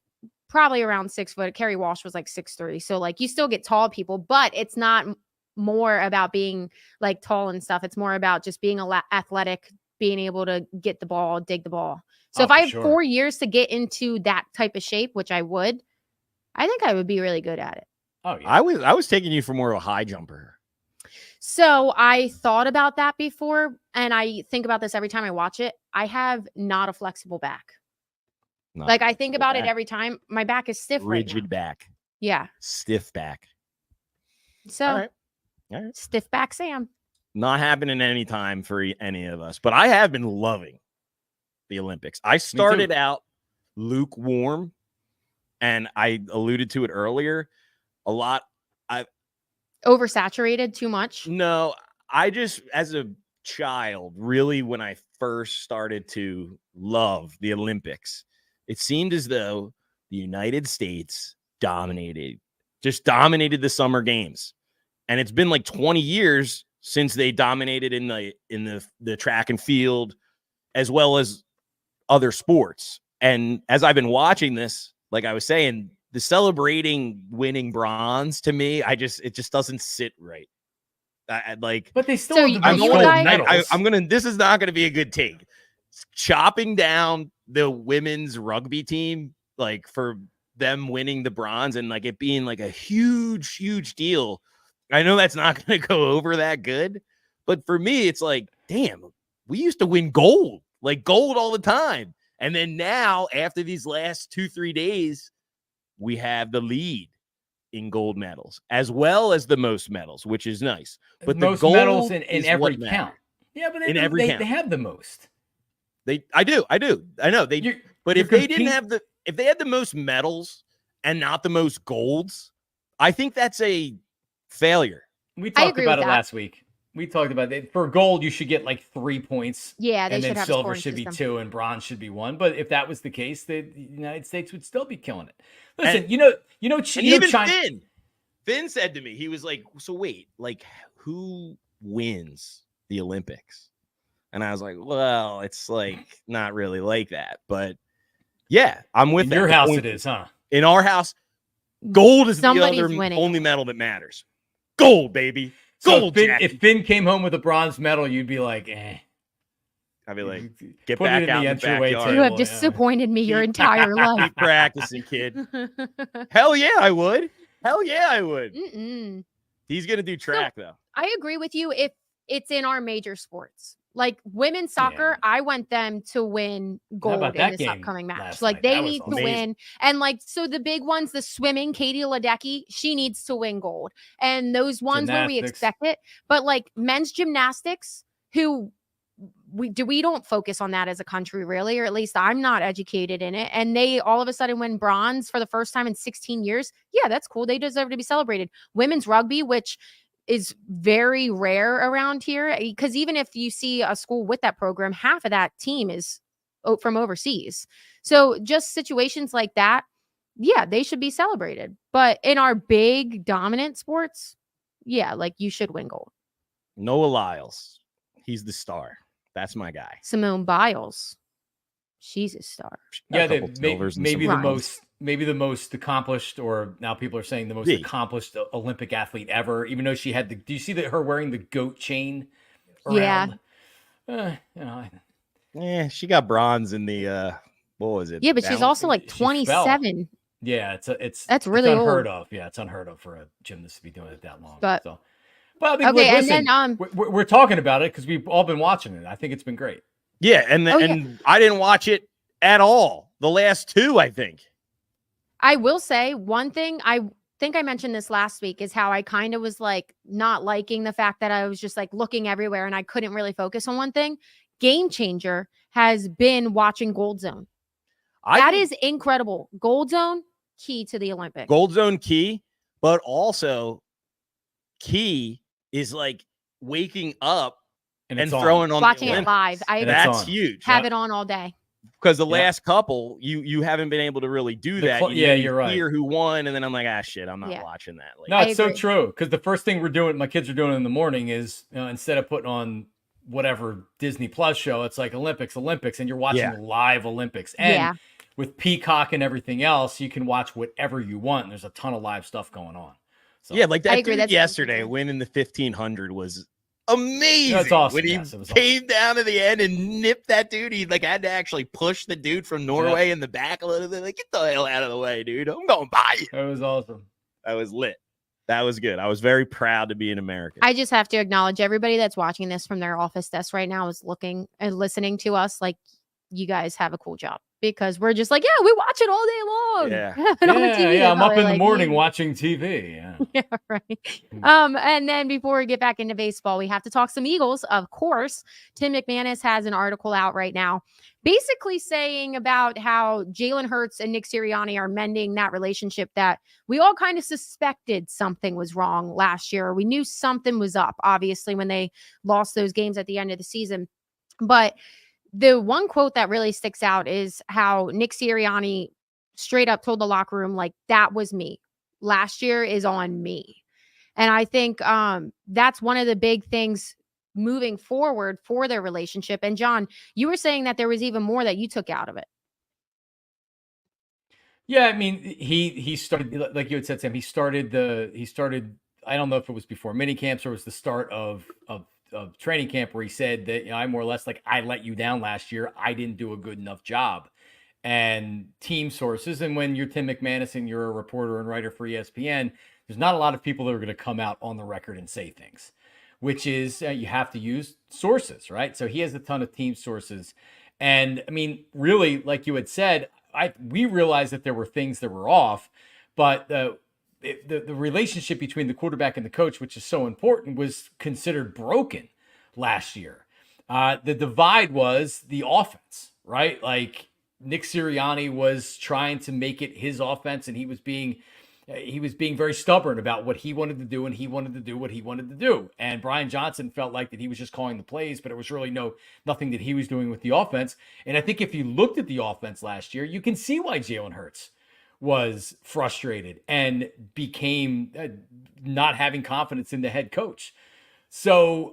probably around 6 foot. Carrie Walsh was like 6'3". So like you still get tall people, but it's not more about being like tall and stuff. It's more about just being athletic, being able to get the ball, dig the ball. So if I have 4 years to get into that type of shape, which I would, I think I would be really good at it. Oh yeah. I was taking you for more of a high jumper. So I thought about that before, and I think about this every time I watch it. I have not a flexible back. Like I think about it every time. My back is stiff. Rigid back. Yeah. Stiff back. So all right. Stiff back Sam. Not happening any time for any of us, but I have been loving the Olympics. I started out lukewarm, and I alluded to it earlier a lot. Oversaturated too much? No, I just, as a child, really, when I first started to love the Olympics, it seemed as though the United States dominated the Summer Games. And it's been like 20 years since they dominated in the track and field, as well as other sports. And as I've been watching this, like I was saying, the celebrating winning bronze, to me, it just doesn't sit right. But they still have the gold medals. This is not gonna be a good take. Chopping down the women's rugby team, like for them winning the bronze and like it being like a huge deal. I know that's not gonna go over that good, but for me, it's like, damn, we used to win gold all the time. And then now, after these last 2-3 days, we have the lead in gold medals as well as the most medals, which is nice. But most the gold medals in every count. Yeah, but they have the most. I know they. But if they had the most medals and not the most golds, I think that's a failure. We talked about it last week. We talked about it. For gold, you should get like 3 points. Yeah, and then silver should be 2 and bronze should be 1. But if that was the case, the United States would still be killing it. Listen, and Finn said to me, he was like, "So wait, like who wins the Olympics?" And I was like, "Well, it's like not really like that, but yeah, I'm with in that." Your house, it is, huh? In our house, gold is Somebody's the other winning. only medal that matters. Gold, baby. So if Finn came home with a bronze medal, you'd be like, eh. I'd be like, get back out in the backyard. You have disappointed me your entire life. Keep practicing, kid. Hell yeah, I would. Mm-mm. He's going to do track, though. I agree with you if it's in our major sports. Like women's soccer, I want them to win gold in this upcoming match. Like they need to win. And like, so the big ones, the swimming, Katie Ledecky, she needs to win gold. And those ones where we expect it. But like men's gymnastics, who we don't focus on that as a country really, or at least I'm not educated in it. And they all of a sudden win bronze for the first time in 16 years. Yeah, that's cool. They deserve to be celebrated. Women's rugby, which is very rare around here, because even if you see a school with that program, half of that team is from overseas. So just situations like that, yeah, they should be celebrated. But in our big dominant sports, yeah, like you should win gold. Noah Lyles, he's the star. That's my guy. Simone Biles, she's a star. Yeah, maybe the most accomplished, or now people are saying the most accomplished Olympic athlete ever. Even though she had do you see her wearing the goat chain around? Yeah. She got bronze in the what was it? Yeah, but she's also like 27. Yeah, that's really unheard of. Yeah, it's unheard of for a gymnast to be doing it that long. But Well, I mean, Okay, and listen, then we're talking about it because we've all been watching it. I think it's been great. Yeah, and I didn't watch it at all. The last two, I think. I will say one thing. I think I mentioned this last week is how I kind of was like not liking the fact that I was just like looking everywhere and I couldn't really focus on one thing. Game changer has been watching Gold Zone. That is incredible. Gold Zone, key to the Olympics. Gold Zone key, but also key is like waking up and throwing on watching the it live. That's huge. Have it on all day. Because the last couple, you haven't been able to really do that. You're right. Hear who won, and then I'm like, shit, I'm not watching that. Like, no, it's so true. Because the first thing my kids are doing in the morning is, instead of putting on whatever Disney Plus show, it's like Olympics, and you're watching live Olympics. And with Peacock and everything else, you can watch whatever you want. And there's a ton of live stuff going on. So, like that dude yesterday winning the 1500 was amazing. That's awesome. When he came down to the end and nipped that dude, he had to actually push the dude from Norway in the back a little bit. Like, get the hell out of the way, dude. I'm going by you. That was awesome. That was lit. That was good. I was very proud to be an American. I just have to acknowledge everybody that's watching this from their office desk right now is looking and listening to us. Like, you guys have a cool job because we're just like, we watch it all day long. Yeah. I'm up in the morning watching TV. Yeah, right. And then before we get back into baseball, we have to talk some Eagles. Of course, Tim McManus has an article out right now, basically saying about how Jalen Hurts and Nick Sirianni are mending that relationship that we all kind of suspected something was wrong last year. We knew something was up, obviously, when they lost those games at the end of the season. But the one quote that really sticks out is how Nick Sirianni straight up told the locker room, like, that was me. Last year is on me. And I think that's one of the big things moving forward for their relationship. And John, you were saying that there was even more that you took out of it. Yeah, I mean, he started, like you had said, Sam, he started, I don't know if it was before mini camps or it was the start of training camp, where he said that, I more or less, like, I let you down last year. I didn't do a good enough job. And team sources, and when you're Tim McManus and you're a reporter and writer for ESPN, there's not a lot of people that are going to come out on the record and say things, which is you have to use sources, right? So he has a ton of team sources. And I mean, really, like you had said, we realized that there were things that were off, but the relationship between the quarterback and the coach, which is so important, was considered broken last year. The divide was the offense, right? Like, Nick Sirianni was trying to make it his offense, and he was being very stubborn about what he wanted to do, and he wanted to do what he wanted to do. And Brian Johnson felt like that he was just calling the plays, but it was really nothing that he was doing with the offense. And I think if you looked at the offense last year, you can see why Jalen Hurts was frustrated and became not having confidence in the head coach. So,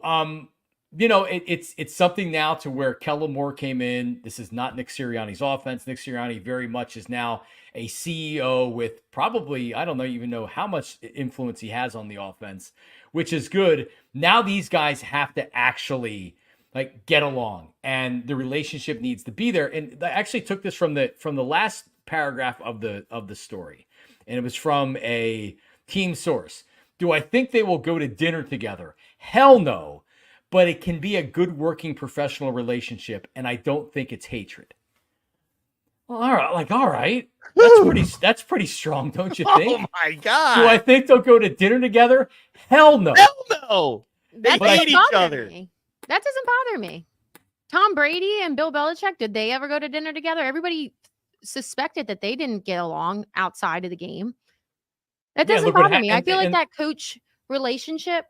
it's something now to where Kellen Moore came in. This is not Nick Sirianni's offense. Nick Sirianni very much is now a CEO with probably, I don't even know how much influence he has on the offense, which is good. Now these guys have to actually, like, get along, and the relationship needs to be there. And I actually took this from the last paragraph of the story, and it was from a team source. Do I think they will go to dinner together? Hell no. But it can be a good working professional relationship, and I don't think it's hatred. Well, all right. That's pretty strong, don't you think? Oh my God. Do I think they'll go to dinner together? Hell no. Hell no. They hate each other. That doesn't bother me. Tom Brady and Bill Belichick, did they ever go to dinner together? Everybody suspected that they didn't get along outside of the game. That doesn't bother me. I feel like that coach relationship,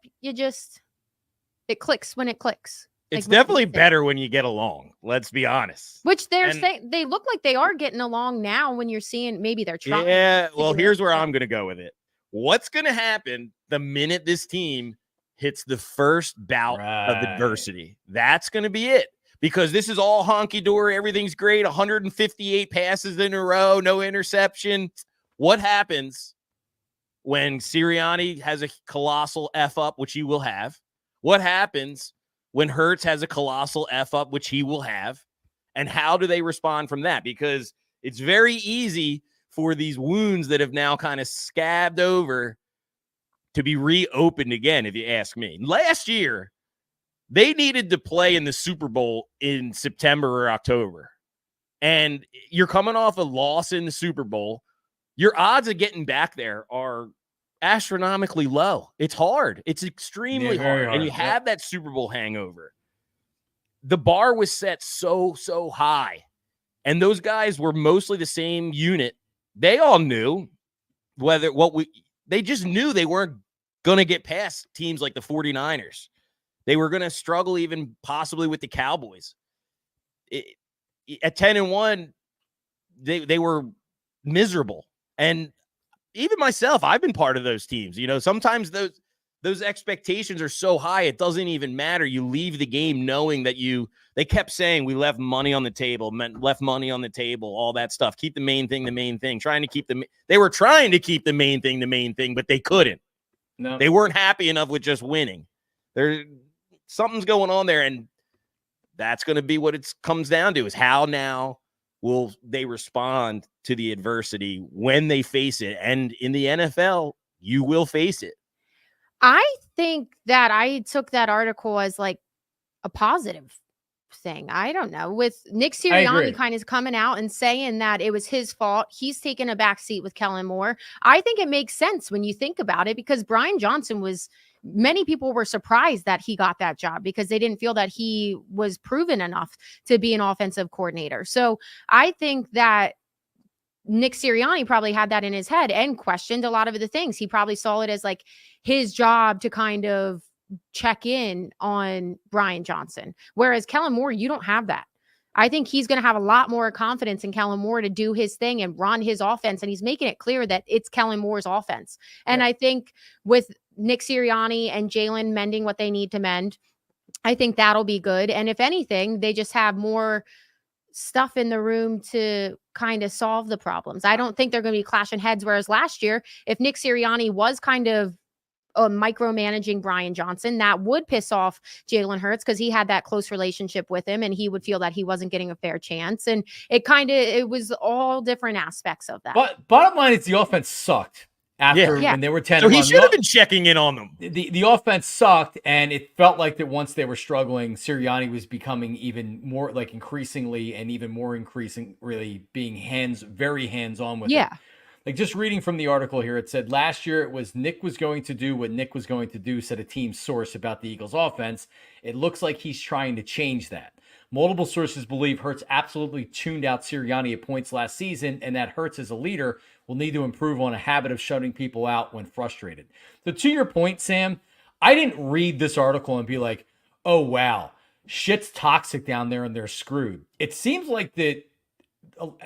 it clicks when it clicks. It's definitely better when you get along. Let's be honest. Which they're saying, they look like they are getting along now when you're seeing maybe they're trying. Yeah, well, here's where I'm going to go with it. What's going to happen the minute this team hits the first bout of adversity? That's going to be it. Because this is all honky-dory. Everything's great. 158 passes in a row. No interception. What happens when Sirianni has a colossal F-up, which he will have? What happens when Hurts has a colossal F-up, which he will have? And how do they respond from that? Because it's very easy for these wounds that have now kind of scabbed over to be reopened again, if you ask me. Last year, they needed to play in the Super Bowl in September or October. And you're coming off a loss in the Super Bowl. Your odds of getting back there are astronomically low. It's hard. It's extremely hard. And you have that Super Bowl hangover. The bar was set so high. And those guys were mostly the same unit. They all knew they just knew they weren't going to get past teams like the 49ers. They were going to struggle even possibly with the Cowboys. At 10-1, they were miserable. And even myself, I've been part of those teams. You know, sometimes those expectations are so high, it doesn't even matter. You leave the game knowing that they kept saying we left money on the table, all that stuff. Keep the main thing, they were trying to keep the main thing, but they couldn't. No. They weren't happy enough with just winning. Something's going on there, and that's going to be what it comes down to, is how now will they respond to the adversity when they face it. And in the NFL, you will face it. I think that I took that article as like a positive thing. I don't know. With Nick Sirianni kind of coming out and saying that it was his fault. He's taken a back seat with Kellen Moore. I think it makes sense when you think about it, because Brian Johnson many people were surprised that he got that job because they didn't feel that he was proven enough to be an offensive coordinator. So I think that Nick Sirianni probably had that in his head and questioned a lot of the things. He probably saw it as like his job to kind of check in on Brian Johnson. Whereas Kellen Moore, you don't have that. I think he's going to have a lot more confidence in Kellen Moore to do his thing and run his offense. And he's making it clear that it's Kellen Moore's offense. And I think with Nick Sirianni and Jalen mending what they need to mend, I think that'll be good. And if anything, they just have more stuff in the room to kind of solve the problems. I don't think they're going to be clashing heads. Whereas last year, if Nick Sirianni was kind of micromanaging Brian Johnson, that would piss off Jalen Hurts because he had that close relationship with him and he would feel that he wasn't getting a fair chance. And it was all different aspects of that. But bottom line is the offense sucked when they were 10-1. So he should have been checking in on them. The offense sucked, and it felt like that once they were struggling, Sirianni was becoming even more like increasingly really being very hands-on with it. Like just reading from the article here, it said last year it was Nick was going to do what Nick was going to do, said a team source about the Eagles offense. It looks like he's trying to change that. Multiple sources believe Hurts absolutely tuned out Sirianni at points last season, and that Hurts as a leader will need to improve on a habit of shutting people out when frustrated. So to your point, Sam, I didn't read this article and be like, oh, wow, shit's toxic down there and they're screwed. It seems like that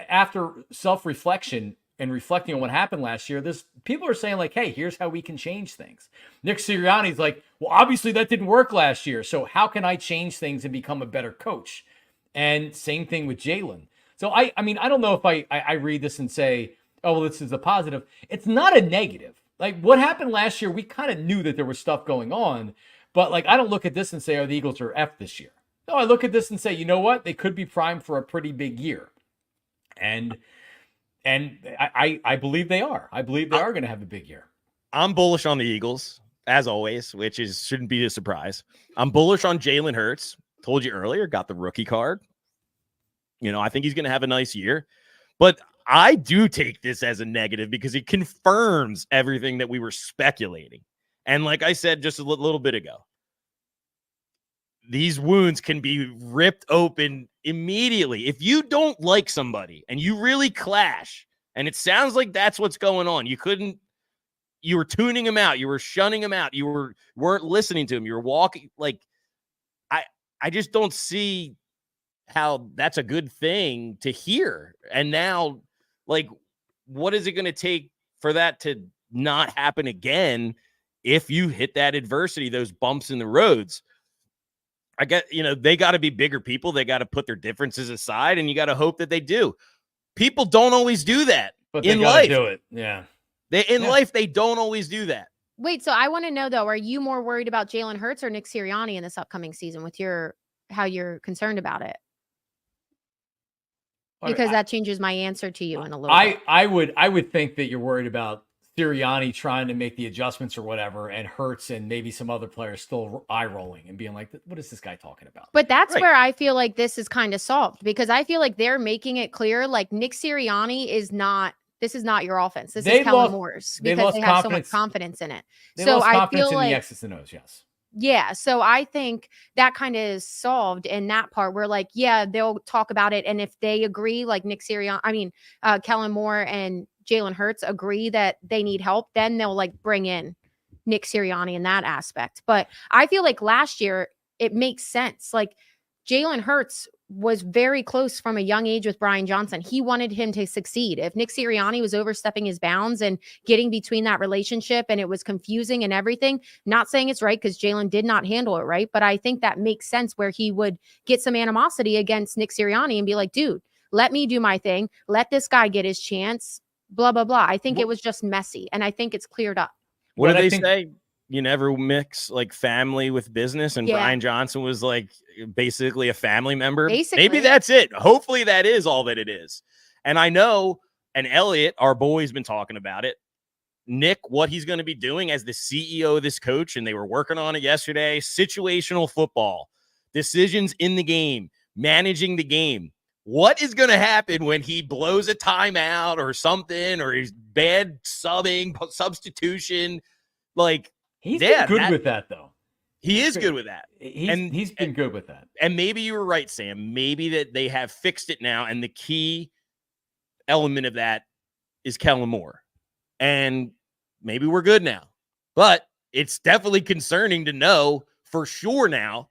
after self-reflection and reflecting on what happened last year, people are saying like, hey, here's how we can change things. Nick Sirianni's like, well, obviously that didn't work last year. So how can I change things and become a better coach? And same thing with Jalen. So I mean, I don't know if I read this and say, oh, well, this is a positive. It's not a negative. Like what happened last year, we kind of knew that there was stuff going on, but like, I don't look at this and say, oh, the Eagles are F this year. No, I look at this and say, you know what? They could be primed for a pretty big year. And I believe they are. I believe they are going to have a big year. I'm bullish on the Eagles, as always, which shouldn't be a surprise. I'm bullish on Jalen Hurts. Told you earlier, got the rookie card. You know, I think he's going to have a nice year. But I do take this as a negative because it confirms everything that we were speculating. And like I said just a little bit ago, these wounds can be ripped open immediately. If you don't like somebody and you really clash, and it sounds like that's what's going on, you were tuning him out, you were shunning him out, you weren't listening to him, you were walking, like, I just don't see how that's a good thing to hear. And now, like, what is it going to take for that to not happen again if you hit that adversity, those bumps in the roads? I get, they got to be bigger people. They got to put their differences aside, and you got to hope that they do. People don't always do that, but they got to do it. Yeah. Life, they don't always do that. Wait, so I want to know though, are you more worried about Jalen Hurts or Nick Sirianni in this upcoming season with how you're concerned about it? Because that changes my answer to you in a little bit. I would think that you're worried about Sirianni trying to make the adjustments or whatever, and Hurts and maybe some other players still eye rolling and being like, what is this guy talking about? But that's where I feel like this is kind of solved, because I feel like they're making it clear, like Nick Sirianni is not, this is not your offense. This is Kellen Moore's, because they have so much confidence in it. So I feel like the X's and O's, yes. Yeah. So I think that kind of is solved in that part where, like, yeah, they'll talk about it. And if they agree, like Nick Sirianni, Kellen Moore and Jalen Hurts agree that they need help, then they'll like bring in Nick Sirianni in that aspect. But I feel like last year it makes sense. Like Jalen Hurts was very close from a young age with Brian Johnson. He wanted him to succeed. If Nick Sirianni was overstepping his bounds and getting between that relationship and it was confusing and everything, not saying it's right because Jalen did not handle it right, but I think that makes sense where he would get some animosity against Nick Sirianni and be like, dude, let me do my thing. Let this guy get his chance, blah, blah, blah. I think it was just messy, and I think it's cleared up. What did they say? You never mix like family with business, and Brian Johnson was like basically a family member. Maybe that's it. Hopefully that is all that it is. And I know, and Elliot, our boy's been talking about it. Nick, what he's going to be doing as the CEO of this coach, and they were working on it yesterday, situational football, decisions in the game, managing the game. What is going to happen when he blows a timeout or something, or he's bad substitution? Like, he's been good with that, though. He is good with that. He's been good with that. And maybe you were right, Sam. Maybe that they have fixed it now, and the key element of that is Kellen Moore. And maybe we're good now. But it's definitely concerning to know for sure now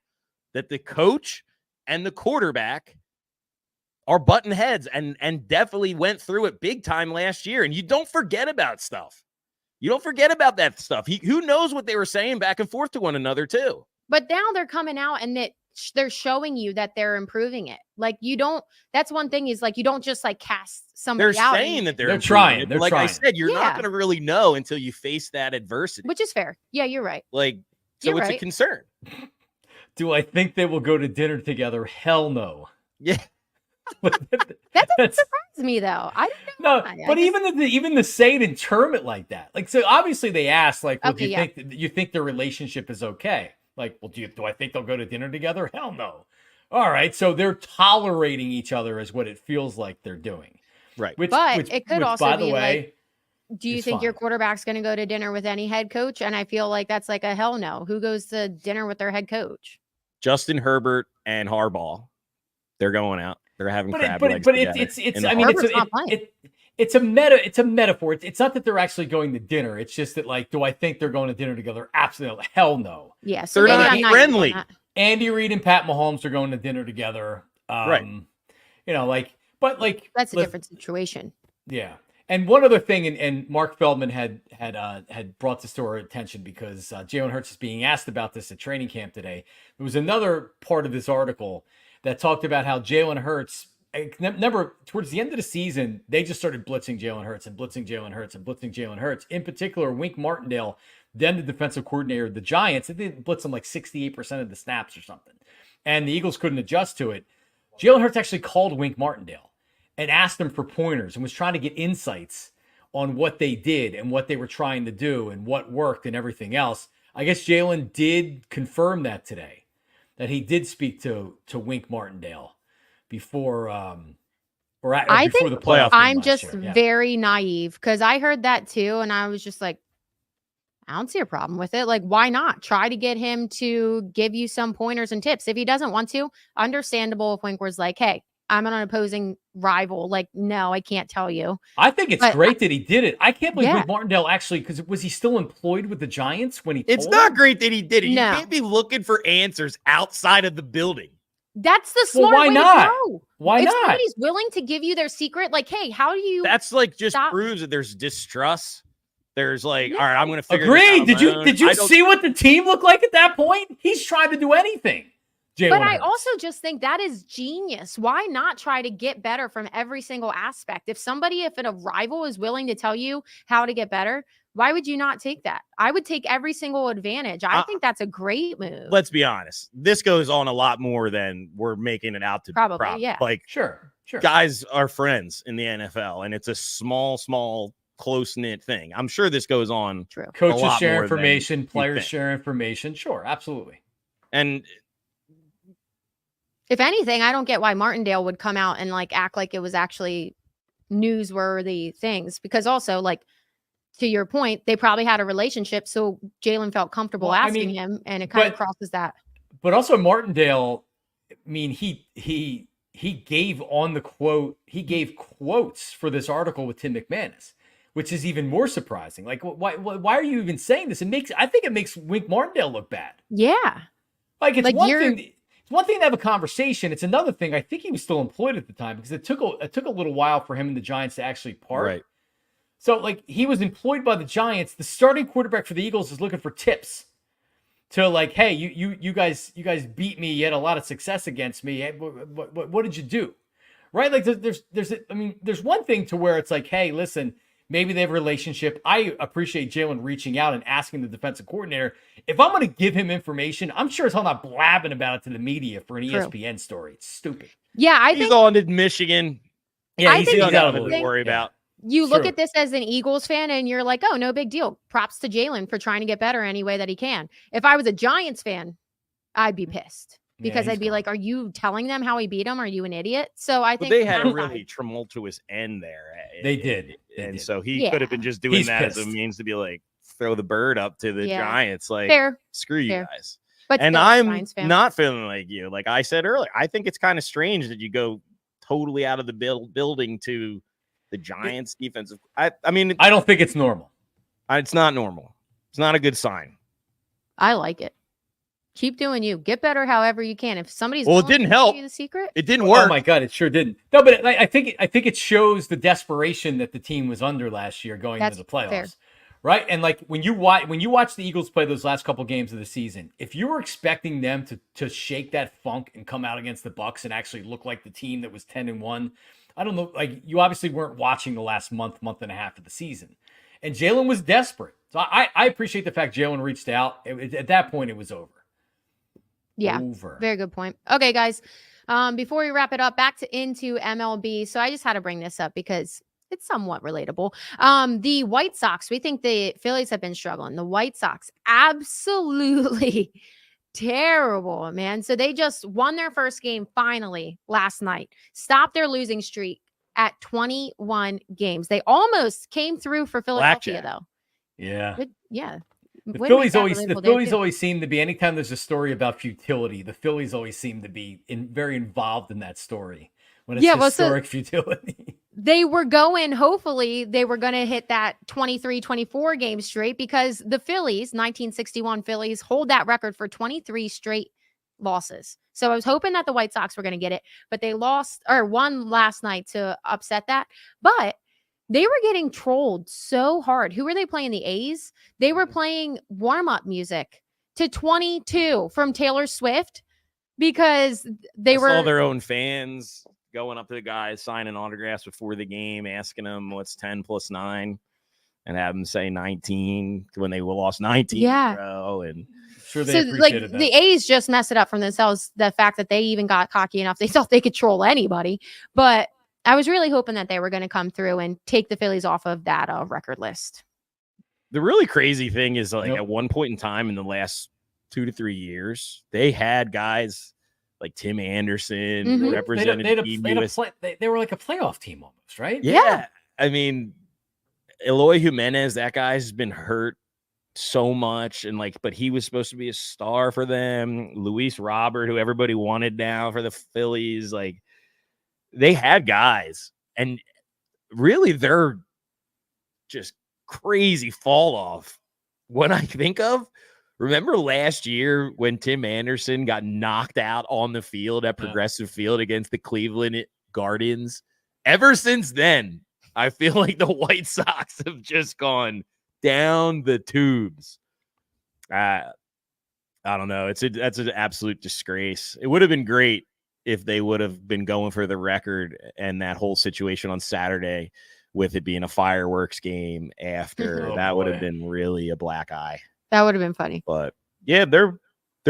that the coach and the quarterback are button heads and definitely went through it big time last year. And you don't forget about stuff. You don't forget about that stuff. Who knows what they were saying back and forth to one another, too. But now they're coming out and they're showing you that they're improving it. Like, you don't, that's one thing is like, you don't just like cast somebody out. They're saying that they're trying. It. Like I said, you're not going to really know until you face that adversity. Which is fair. Yeah, you're right. Like, so it's a concern. Do I think they will go to dinner together? Hell no. Yeah. That doesn't surprise me, though. I don't know. No, but even to say it and term it like that, like, so obviously they asked, like, well, do you think their relationship is okay? Like, well, do I think they'll go to dinner together? Hell no. All right, so they're tolerating each other, is what it feels like they're doing, right? But it could also be like, do you think your quarterback's going to go to dinner with any head coach? And I feel like that's like a hell no. Who goes to dinner with their head coach? Justin Herbert and Harbaugh, they're going out. They're having crab legs together. It's a metaphor. It's not that they're actually going to dinner. It's just that, like, do I think they're going to dinner together? Absolutely, hell no. Yeah, so they're not friendly. Andy Reid and Pat Mahomes are going to dinner together. Right. You know, like, but like that's a different situation. Yeah. And one other thing, and Mark Feldman had brought this to our attention because Jalen Hurts is being asked about this at training camp today. There was another part of this article that talked about how Jalen Hurts, remember, towards the end of the season, they just started blitzing Jalen Hurts and blitzing Jalen Hurts and blitzing Jalen Hurts. In particular, Wink Martindale, then the defensive coordinator of the Giants, they did blitz him like 68% of the snaps or something. And the Eagles couldn't adjust to it. Jalen Hurts actually called Wink Martindale and asked him for pointers and was trying to get insights on what they did and what they were trying to do and what worked and everything else. I guess Jalen did confirm that today, that he did speak to Wink Martindale before before the playoff. I'm just very naive because I heard that too, and I was just like, I don't see a problem with it. Like, why not try to get him to give you some pointers and tips? If he doesn't want to, understandable if Wink was like, hey, I'm an opposing rival. Like, no, I can't tell you. I think it's great that he did it. I can't believe Wink Martindale actually, because was he still employed with the Giants when he told It's not great that he did it. No. You can't be looking for answers outside of the building. That's the smart way to go. Why not? If somebody's willing to give you their secret, like, hey, how do you? That's like just proves that there's distrust. There's like, all right, I'm going to figure Agreed. this out. Did you see what the team looked like at that point? He's trying to do anything. But I also just think that is genius. Why not try to get better from every single aspect? If a rival is willing to tell you how to get better, why would you not take that? I would take every single advantage. I think that's a great move. Let's be honest. This goes on a lot more than we're making it out to probably. Yeah. Like, sure. Guys are friends in the NFL, and it's a small close-knit thing. I'm sure this goes on. True. Coaches lot share more information, than you players think. share information. Sure, absolutely. And If anything, I don't get why Martindale would come out and like act like it was actually newsworthy things, because also, like, to your point, they probably had a relationship, so Jalen felt comfortable Well, I asking mean, him, and it kind of but- crosses that. But also Martindale, I mean, he gave on the quote, he gave quotes for this article with Tim McManus, which is even more surprising. Like, why are you even saying this? I think it makes Wink Martindale look bad. Yeah. Like, it's Like, one you're- thing. It's one thing to have a conversation. It's another thing. I think he was still employed at the time, because it took a little while for him and the Giants to actually part. right. So, like, he was employed by the Giants. The starting quarterback for the Eagles is looking for tips to, like, hey, you guys beat me. You had a lot of success against me. Hey, what did you do? Right? Like, there's one thing to where it's like, hey, listen, maybe they have a relationship. I appreciate Jalen reaching out and asking the defensive coordinator. If I'm going to give him information, I'm sure as hell not blabbing about it to the media for an ESPN story. It's stupid. Yeah, I He's think on to Michigan. Yeah, I he's think got the nothing to thing- worry yeah. about. you look Sure. at this as an Eagles fan and you're like, oh, no big deal. Props to Jalen for trying to get better any way that he can. If I was a Giants fan, I'd be pissed, because he's I'd be gone. like, are you telling them how he beat him? Are you an idiot? So I But think they had a that really side- tumultuous end there. They did. They And did. so he Yeah. could have been just doing He's that as a pissed. means to be like, throw the bird up to the Yeah. Giants. Like, fair, screw you fair. guys. but And still, I'm Giants fan. not feeling like you. Like I said earlier, I think it's kind of strange that you go totally out of the building to the Giants defensive. I mean, I don't think it's normal. it's not normal. It's not a good sign. I like it. Keep doing you. Get better however you can. If somebody's Well, it willing to didn't tell help. you the secret, It didn't Oh work. my God, it sure didn't. No, but I think it shows the desperation that the team was under last year going That's into the playoffs. fair. Right? And like when you watch the Eagles play those last couple games of the season, if you were expecting them to shake that funk and come out against the Bucs and actually look like the team that was 10-1, I don't know, like, you obviously weren't watching the last month and a half of the season. And Jalen was desperate. So I appreciate the fact Jalen reached out. At that point, it was over. yeah. Over. Very good point. Okay, guys. Before we wrap it up, back into MLB. So I just had to bring this up because it's somewhat relatable. The White Sox, we think the Phillies have been struggling. The White Sox, absolutely terrible, man. So they just won their first game finally last night, stopped their losing streak at 21 games. They almost came through for Philadelphia, Blackjack. though. Yeah. But, yeah. The Way to make Phillies that always relatable there, too. seem to be, anytime there's a story about futility, the Phillies always seem to be very involved in that story when it's Yeah, well, so- historic futility. They were going, hopefully they were going to hit that 23-24 game straight, because the Phillies, 1961 Phillies, hold that record for 23 straight losses. So I was hoping that the White Sox were going to get it, but they won last night to upset that. But they were getting trolled so hard. Who were they playing? The A's? They were playing warm-up music to 22 from Taylor Swift, because they I were saw their own fans going up to the guys, signing autographs before the game, asking them what's 10 plus 9, and have them say 19 when they lost 19 Yeah. in a row. And Sure, they so like appreciated that. the A's just messed it up from themselves. The fact that they even got cocky enough, they thought they could troll anybody. But I was really hoping that they were going to come through and take the Phillies off of that record list. the really crazy thing is, like, Yep. at one point in time in the last 2 to 3 years, they had guys like Tim Anderson Mhm. represented Team USA. They were like a playoff team almost, right? Yeah. I mean, Eloy Jimenez, that guy's been hurt so much, and but he was supposed to be a star for them. Luis Robert, who everybody wanted now for the Phillies, they had guys, and really they're just crazy fall off. What I think of, remember last year when Tim Anderson got knocked out on the field at Progressive Field against the Cleveland Guardians? Ever since then, I feel like the White Sox have just gone down the tubes. I don't know. That's an absolute disgrace. It would have been great if they would have been going for the record, and that whole situation on Saturday with it being a fireworks game after. Oh, that would have boy. been really a black eye. That would have been funny. But yeah, they're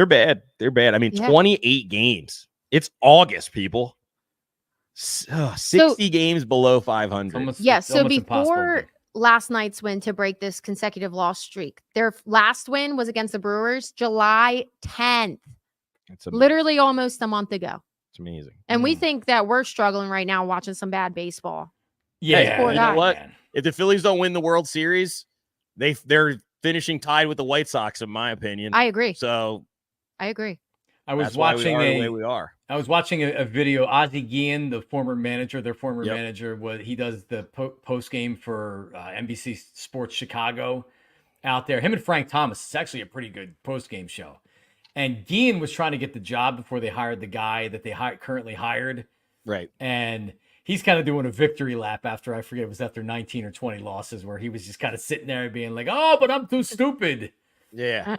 bad. They're bad. I mean, Yeah. 28 games. It's August, people. 60 games below 500. Almost- Yeah. it's So almost impossible to before do. last night's win to break this consecutive loss streak. Their last win was against the Brewers July 10th. It's amazing. Literally almost a month ago. It's amazing. And we think that we're struggling right now watching some bad baseball. Yeah, poor you guy. know what? Man. If the Phillies don't win the World Series, they're finishing tied with the White Sox, in my opinion. I agree. So I agree. I was that's why watching we are the way we are. I was watching a video. Ozzie Guillen, the former manager, their former Yep. manager, he does the post game for NBC Sports Chicago out there. Him and Frank Thomas. It's actually a pretty good post game show. And Guillen was trying to get the job before they hired the guy that they currently hired. Right. And he's kind of doing a victory lap after, I forget, it was after 19 or 20 losses where he was just kind of sitting there being like, oh, but I'm too stupid. Yeah.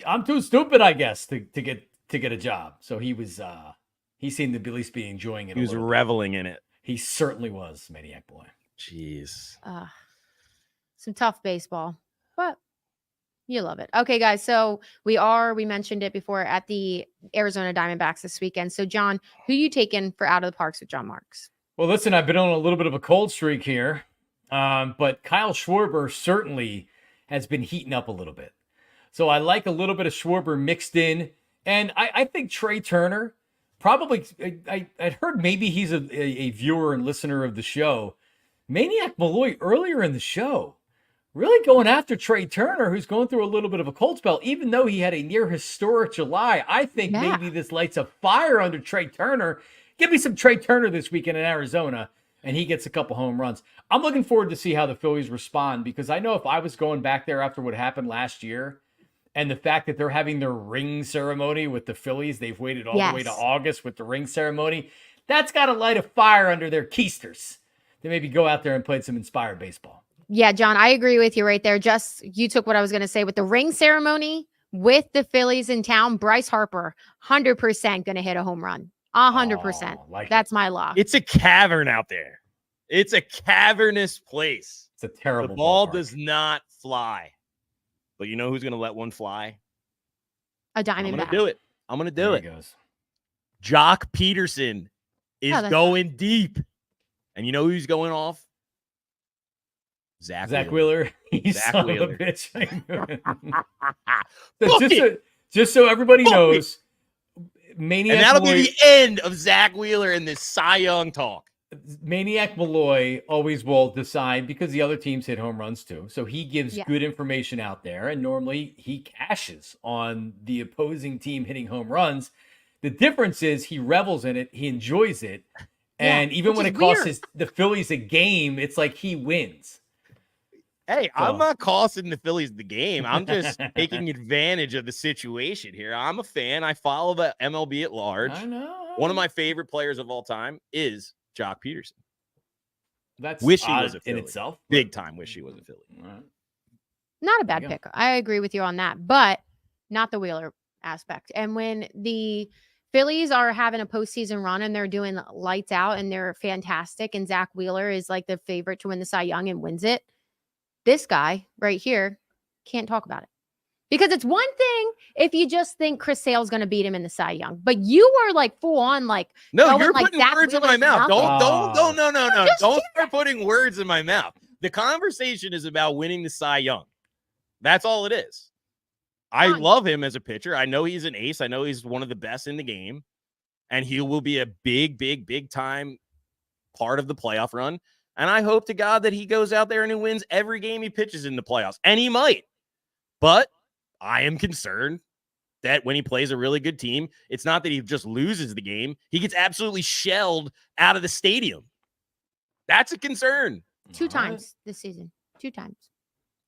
I'm too stupid, I guess, to get a job. So he was he seemed to at least be enjoying it. He was reveling in it. He certainly was, Maniac Boy. Jeez. Some tough baseball, but you love it. Okay, guys. So we mentioned it before, at the Arizona Diamondbacks this weekend. So John, who you taking for Out of the Parks with John Marks? Well, listen, I've been on a little bit of a cold streak here, but Kyle Schwarber certainly has been heating up a little bit. So I like a little bit of Schwarber mixed in. And I think Trey Turner, probably, I'd heard maybe he's a viewer and listener of the show. Maniac Malloy earlier in the show, really going after Trey Turner, who's going through a little bit of a cold spell, even though he had a near historic July. I think maybe this lights a fire under Trey Turner. Give me some Trey Turner this weekend in Arizona, and he gets a couple home runs. I'm looking forward to see how the Phillies respond, because I know if I was going back there after what happened last year, and the fact that they're having their ring ceremony with the Phillies, they've waited all the way to August with the ring ceremony. That's got to light a fire under their keisters to maybe go out there and play some inspired baseball. Yeah, John, I agree with you right there. Just you took what I was going to say with the ring ceremony with the Phillies in town. Bryce Harper, 100% going to hit a home run. 100%. That's my lock. It's a cavern out there. It's a cavernous place. It's a terrible The ball ballpark. does not fly. But you know who's going to let one fly? A Diamondback. I'm going to do it. I'm going to do There it. he goes. Jock Peterson is going deep. And you know who's going off? Zach Wheeler. He's Zach son Wheeler. of a bitch. Book just so everybody Book knows, Maniac And that'll Malloy, be the end of Zach Wheeler in this Cy Young talk. Maniac Malloy always will decide, because the other teams hit home runs too. So he gives Yeah. good information out there, and normally he cashes on the opposing team hitting home runs. The difference is he revels in it. He enjoys it. And even which when is it costs weird. the Phillies a game, it's like he wins. Hey, So- I'm not costing the Phillies the game. I'm just taking advantage of the situation here. I'm a fan. I follow the MLB at large. I know. One of my favorite players of all time is Jock Peterson. That's Wish he odd was a in Philly. itself. Big time wish he was a Philly. All right. Not a bad There you pick. I agree with you on that, but not the Wheeler aspect. And when the Phillies are having a postseason run and they're doing lights out and they're fantastic, and Zach Wheeler is like the favorite to win the Cy Young and wins it, this guy right here can't talk about it. Because it's one thing if you just think Chris Sale's going to beat him in the Cy Young, but you are like full on like, No, going you're like putting Zach words in my Wheeler's mouth. nothing. No. Just Don't start putting words in my mouth. The conversation is about winning the Cy Young. That's all it is. I Fine. love him as a pitcher. I know he's an ace. I know he's one of the best in the game. And he will be a big time part of the playoff run. And I hope to God that he goes out there and he wins every game he pitches in the playoffs. And he might. But I am concerned that when he plays a really good team, it's not that he just loses the game. He gets absolutely shelled out of the stadium. That's a concern. Two All right. times this season. 2 times.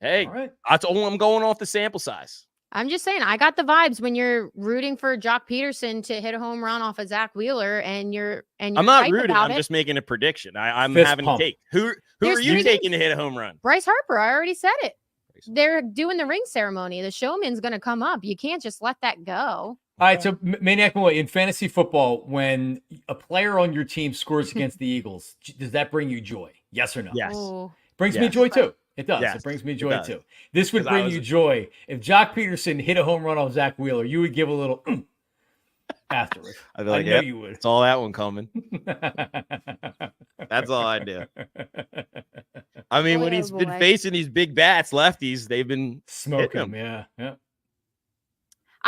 Hey, All right. that's all I'm going off the sample size. I'm just saying, I got the vibes when you're rooting for Jock Peterson to hit a home run off of Zach Wheeler, and you're I'm not hype rooting. about I'm it. just making a prediction. I'm Fist having pump. a take. Who There's are you 3 taking games. to hit a home run? Bryce Harper, I already said it. Bryce. They're doing the ring ceremony. The showman's going to come up. You can't just let that go. All right, so Maniac Malloy, in fantasy football, when a player on your team scores against the Eagles, does that bring you joy? Yes or no? Yes. Oh, Brings me Yes. joy too. It does. Yes, It brings me it joy does. too. This would 'Cause I bring was- you joy. If Jock Peterson hit a home run off Zach Wheeler, you would give a little after it. I'd be I like, know yep, you would. it's all that one coming. That's all I do. I mean, Boy, when oh he's been boy. facing these big bats, lefties, they've been Smoke hitting him. Yeah.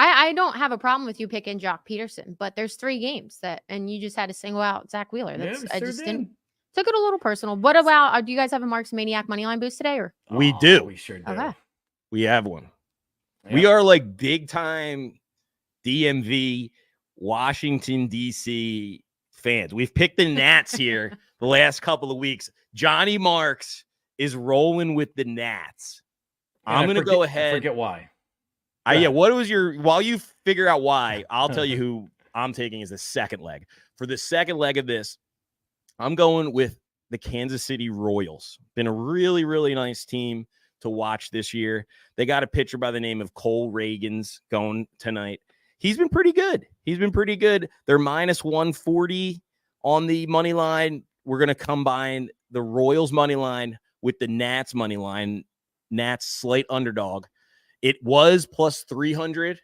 I don't have a problem with you picking Jock Peterson, but there's 3 games and you just had to single out Zach Wheeler. Yeah, we I sure just did. didn't took it a little personal. What about do you guys have a Marks Maniac moneyline boost today or? We Oh, do. We sure do. Okay. We have one. Yep. We are like big time DMV, Washington, D.C. fans. We've picked the Nats here the last couple of weeks. Johnny Marks is rolling with the Nats. And I'm going to go ahead. I forget why. What was while you figure out why, I'll tell you who I'm taking as the second leg. For the second leg of this, I'm going with the Kansas City Royals. Been a really, really nice team to watch this year. They got a pitcher by the name of Cole Reagans going tonight. He's been pretty good. They're minus 140 on the money line. We're going to combine the Royals money line with the Nats money line. Nats slight underdog. It was plus 300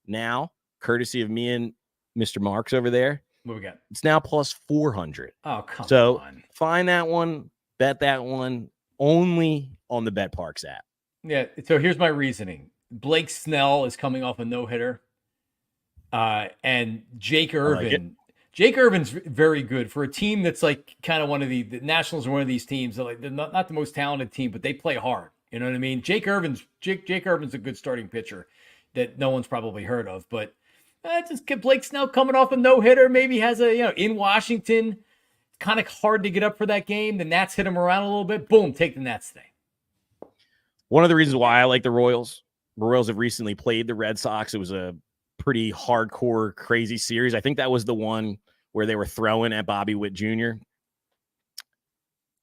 now, courtesy of me and Mr. Marks over there. What we got? It's now plus 400. Oh, come on. So find that one, bet that one only on the Parx app. Yeah. So here's my reasoning. Blake Snell is coming off a no-hitter. And Jake Irvin. Jake Irvin's very good for a team that's like kind of one of the Nationals are one of these teams that like they're not the most talented team, but they play hard. You know what I mean? Jake Irvin's a good starting pitcher that no one's probably heard of, but just get Blake Snell coming off a no-hitter, maybe has in Washington, kind of hard to get up for that game. The Nats hit him around a little bit. Boom, take the Nats today. One of the reasons why I like the Royals have recently played the Red Sox. It was a pretty hardcore, crazy series. I think that was the one where they were throwing at Bobby Witt Jr.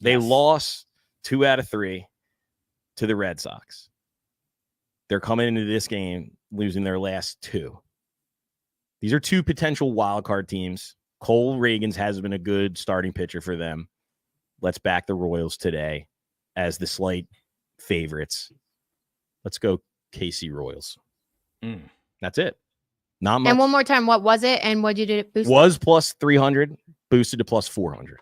They lost 2 out of 3 to the Red Sox. They're coming into this game losing their last 2. These are 2 potential wild card teams. Cole Reagans has been a good starting pitcher for them. Let's back the Royals today as the slight favorites. Let's go KC Royals. That's it. Not much. And one more time, what was it? And what did you do? Boost was plus 300, boosted to plus 400.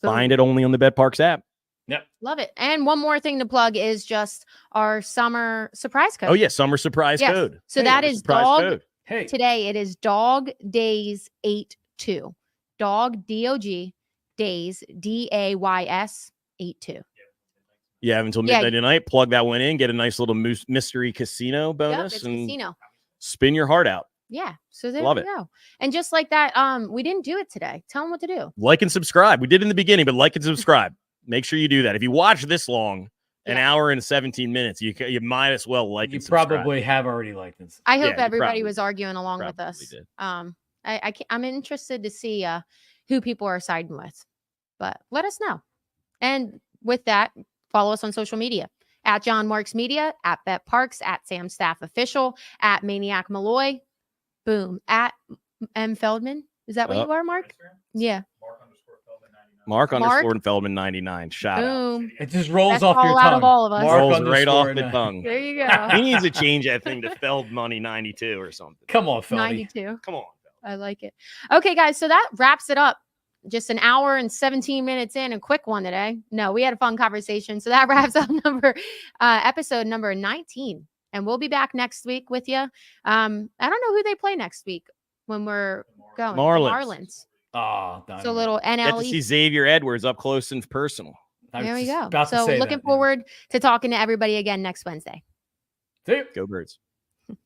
Find it only on the Parx app. Yep. Love it. And one more thing to plug is just our summer surprise code. Oh, yeah. Summer surprise code. So that is dog. Code. Hey. Today it is Dog Days 82. Dog DOG Days DAYS 82. You have until midnight tonight. Plug that one in. Get a nice little mystery casino bonus and spin your heart out. Yeah. So there Love we go. And just like that, we didn't do it today. Tell them what to do. Like and subscribe. We did in the beginning, but like and subscribe. Make sure you do that. If you watch this long, an hour and 17 minutes, you might as well like and subscribe. You probably have already liked this. I hope everybody was arguing along with us. Did. I'm interested to see who people are siding with, but let us know. And with that, follow us on social media at John Marks Media, at Parx, at Sam Staff Official, at Maniac Malloy, boom, at M Feldman. Is that what you are, Mark? Yeah. Mark _ Feldman 99. Shout out. It just rolls off your tongue. Of all of us. Rolls right off the tongue. There you go. He needs to change that thing to Feld Money 92 or something. Come on, Feldy. 92. Come on. I like it. Okay, guys. So that wraps it up. Just an hour and 17 minutes in, a quick one today. No, we had a fun conversation. So that wraps up episode number 19. And we'll be back next week with you. I don't know who they play next week when we're going. Marlins. Oh, so little NL. Get to see Xavier Edwards up close and personal. There we go. So looking forward to talking to everybody again next Wednesday. See you. Go Birds.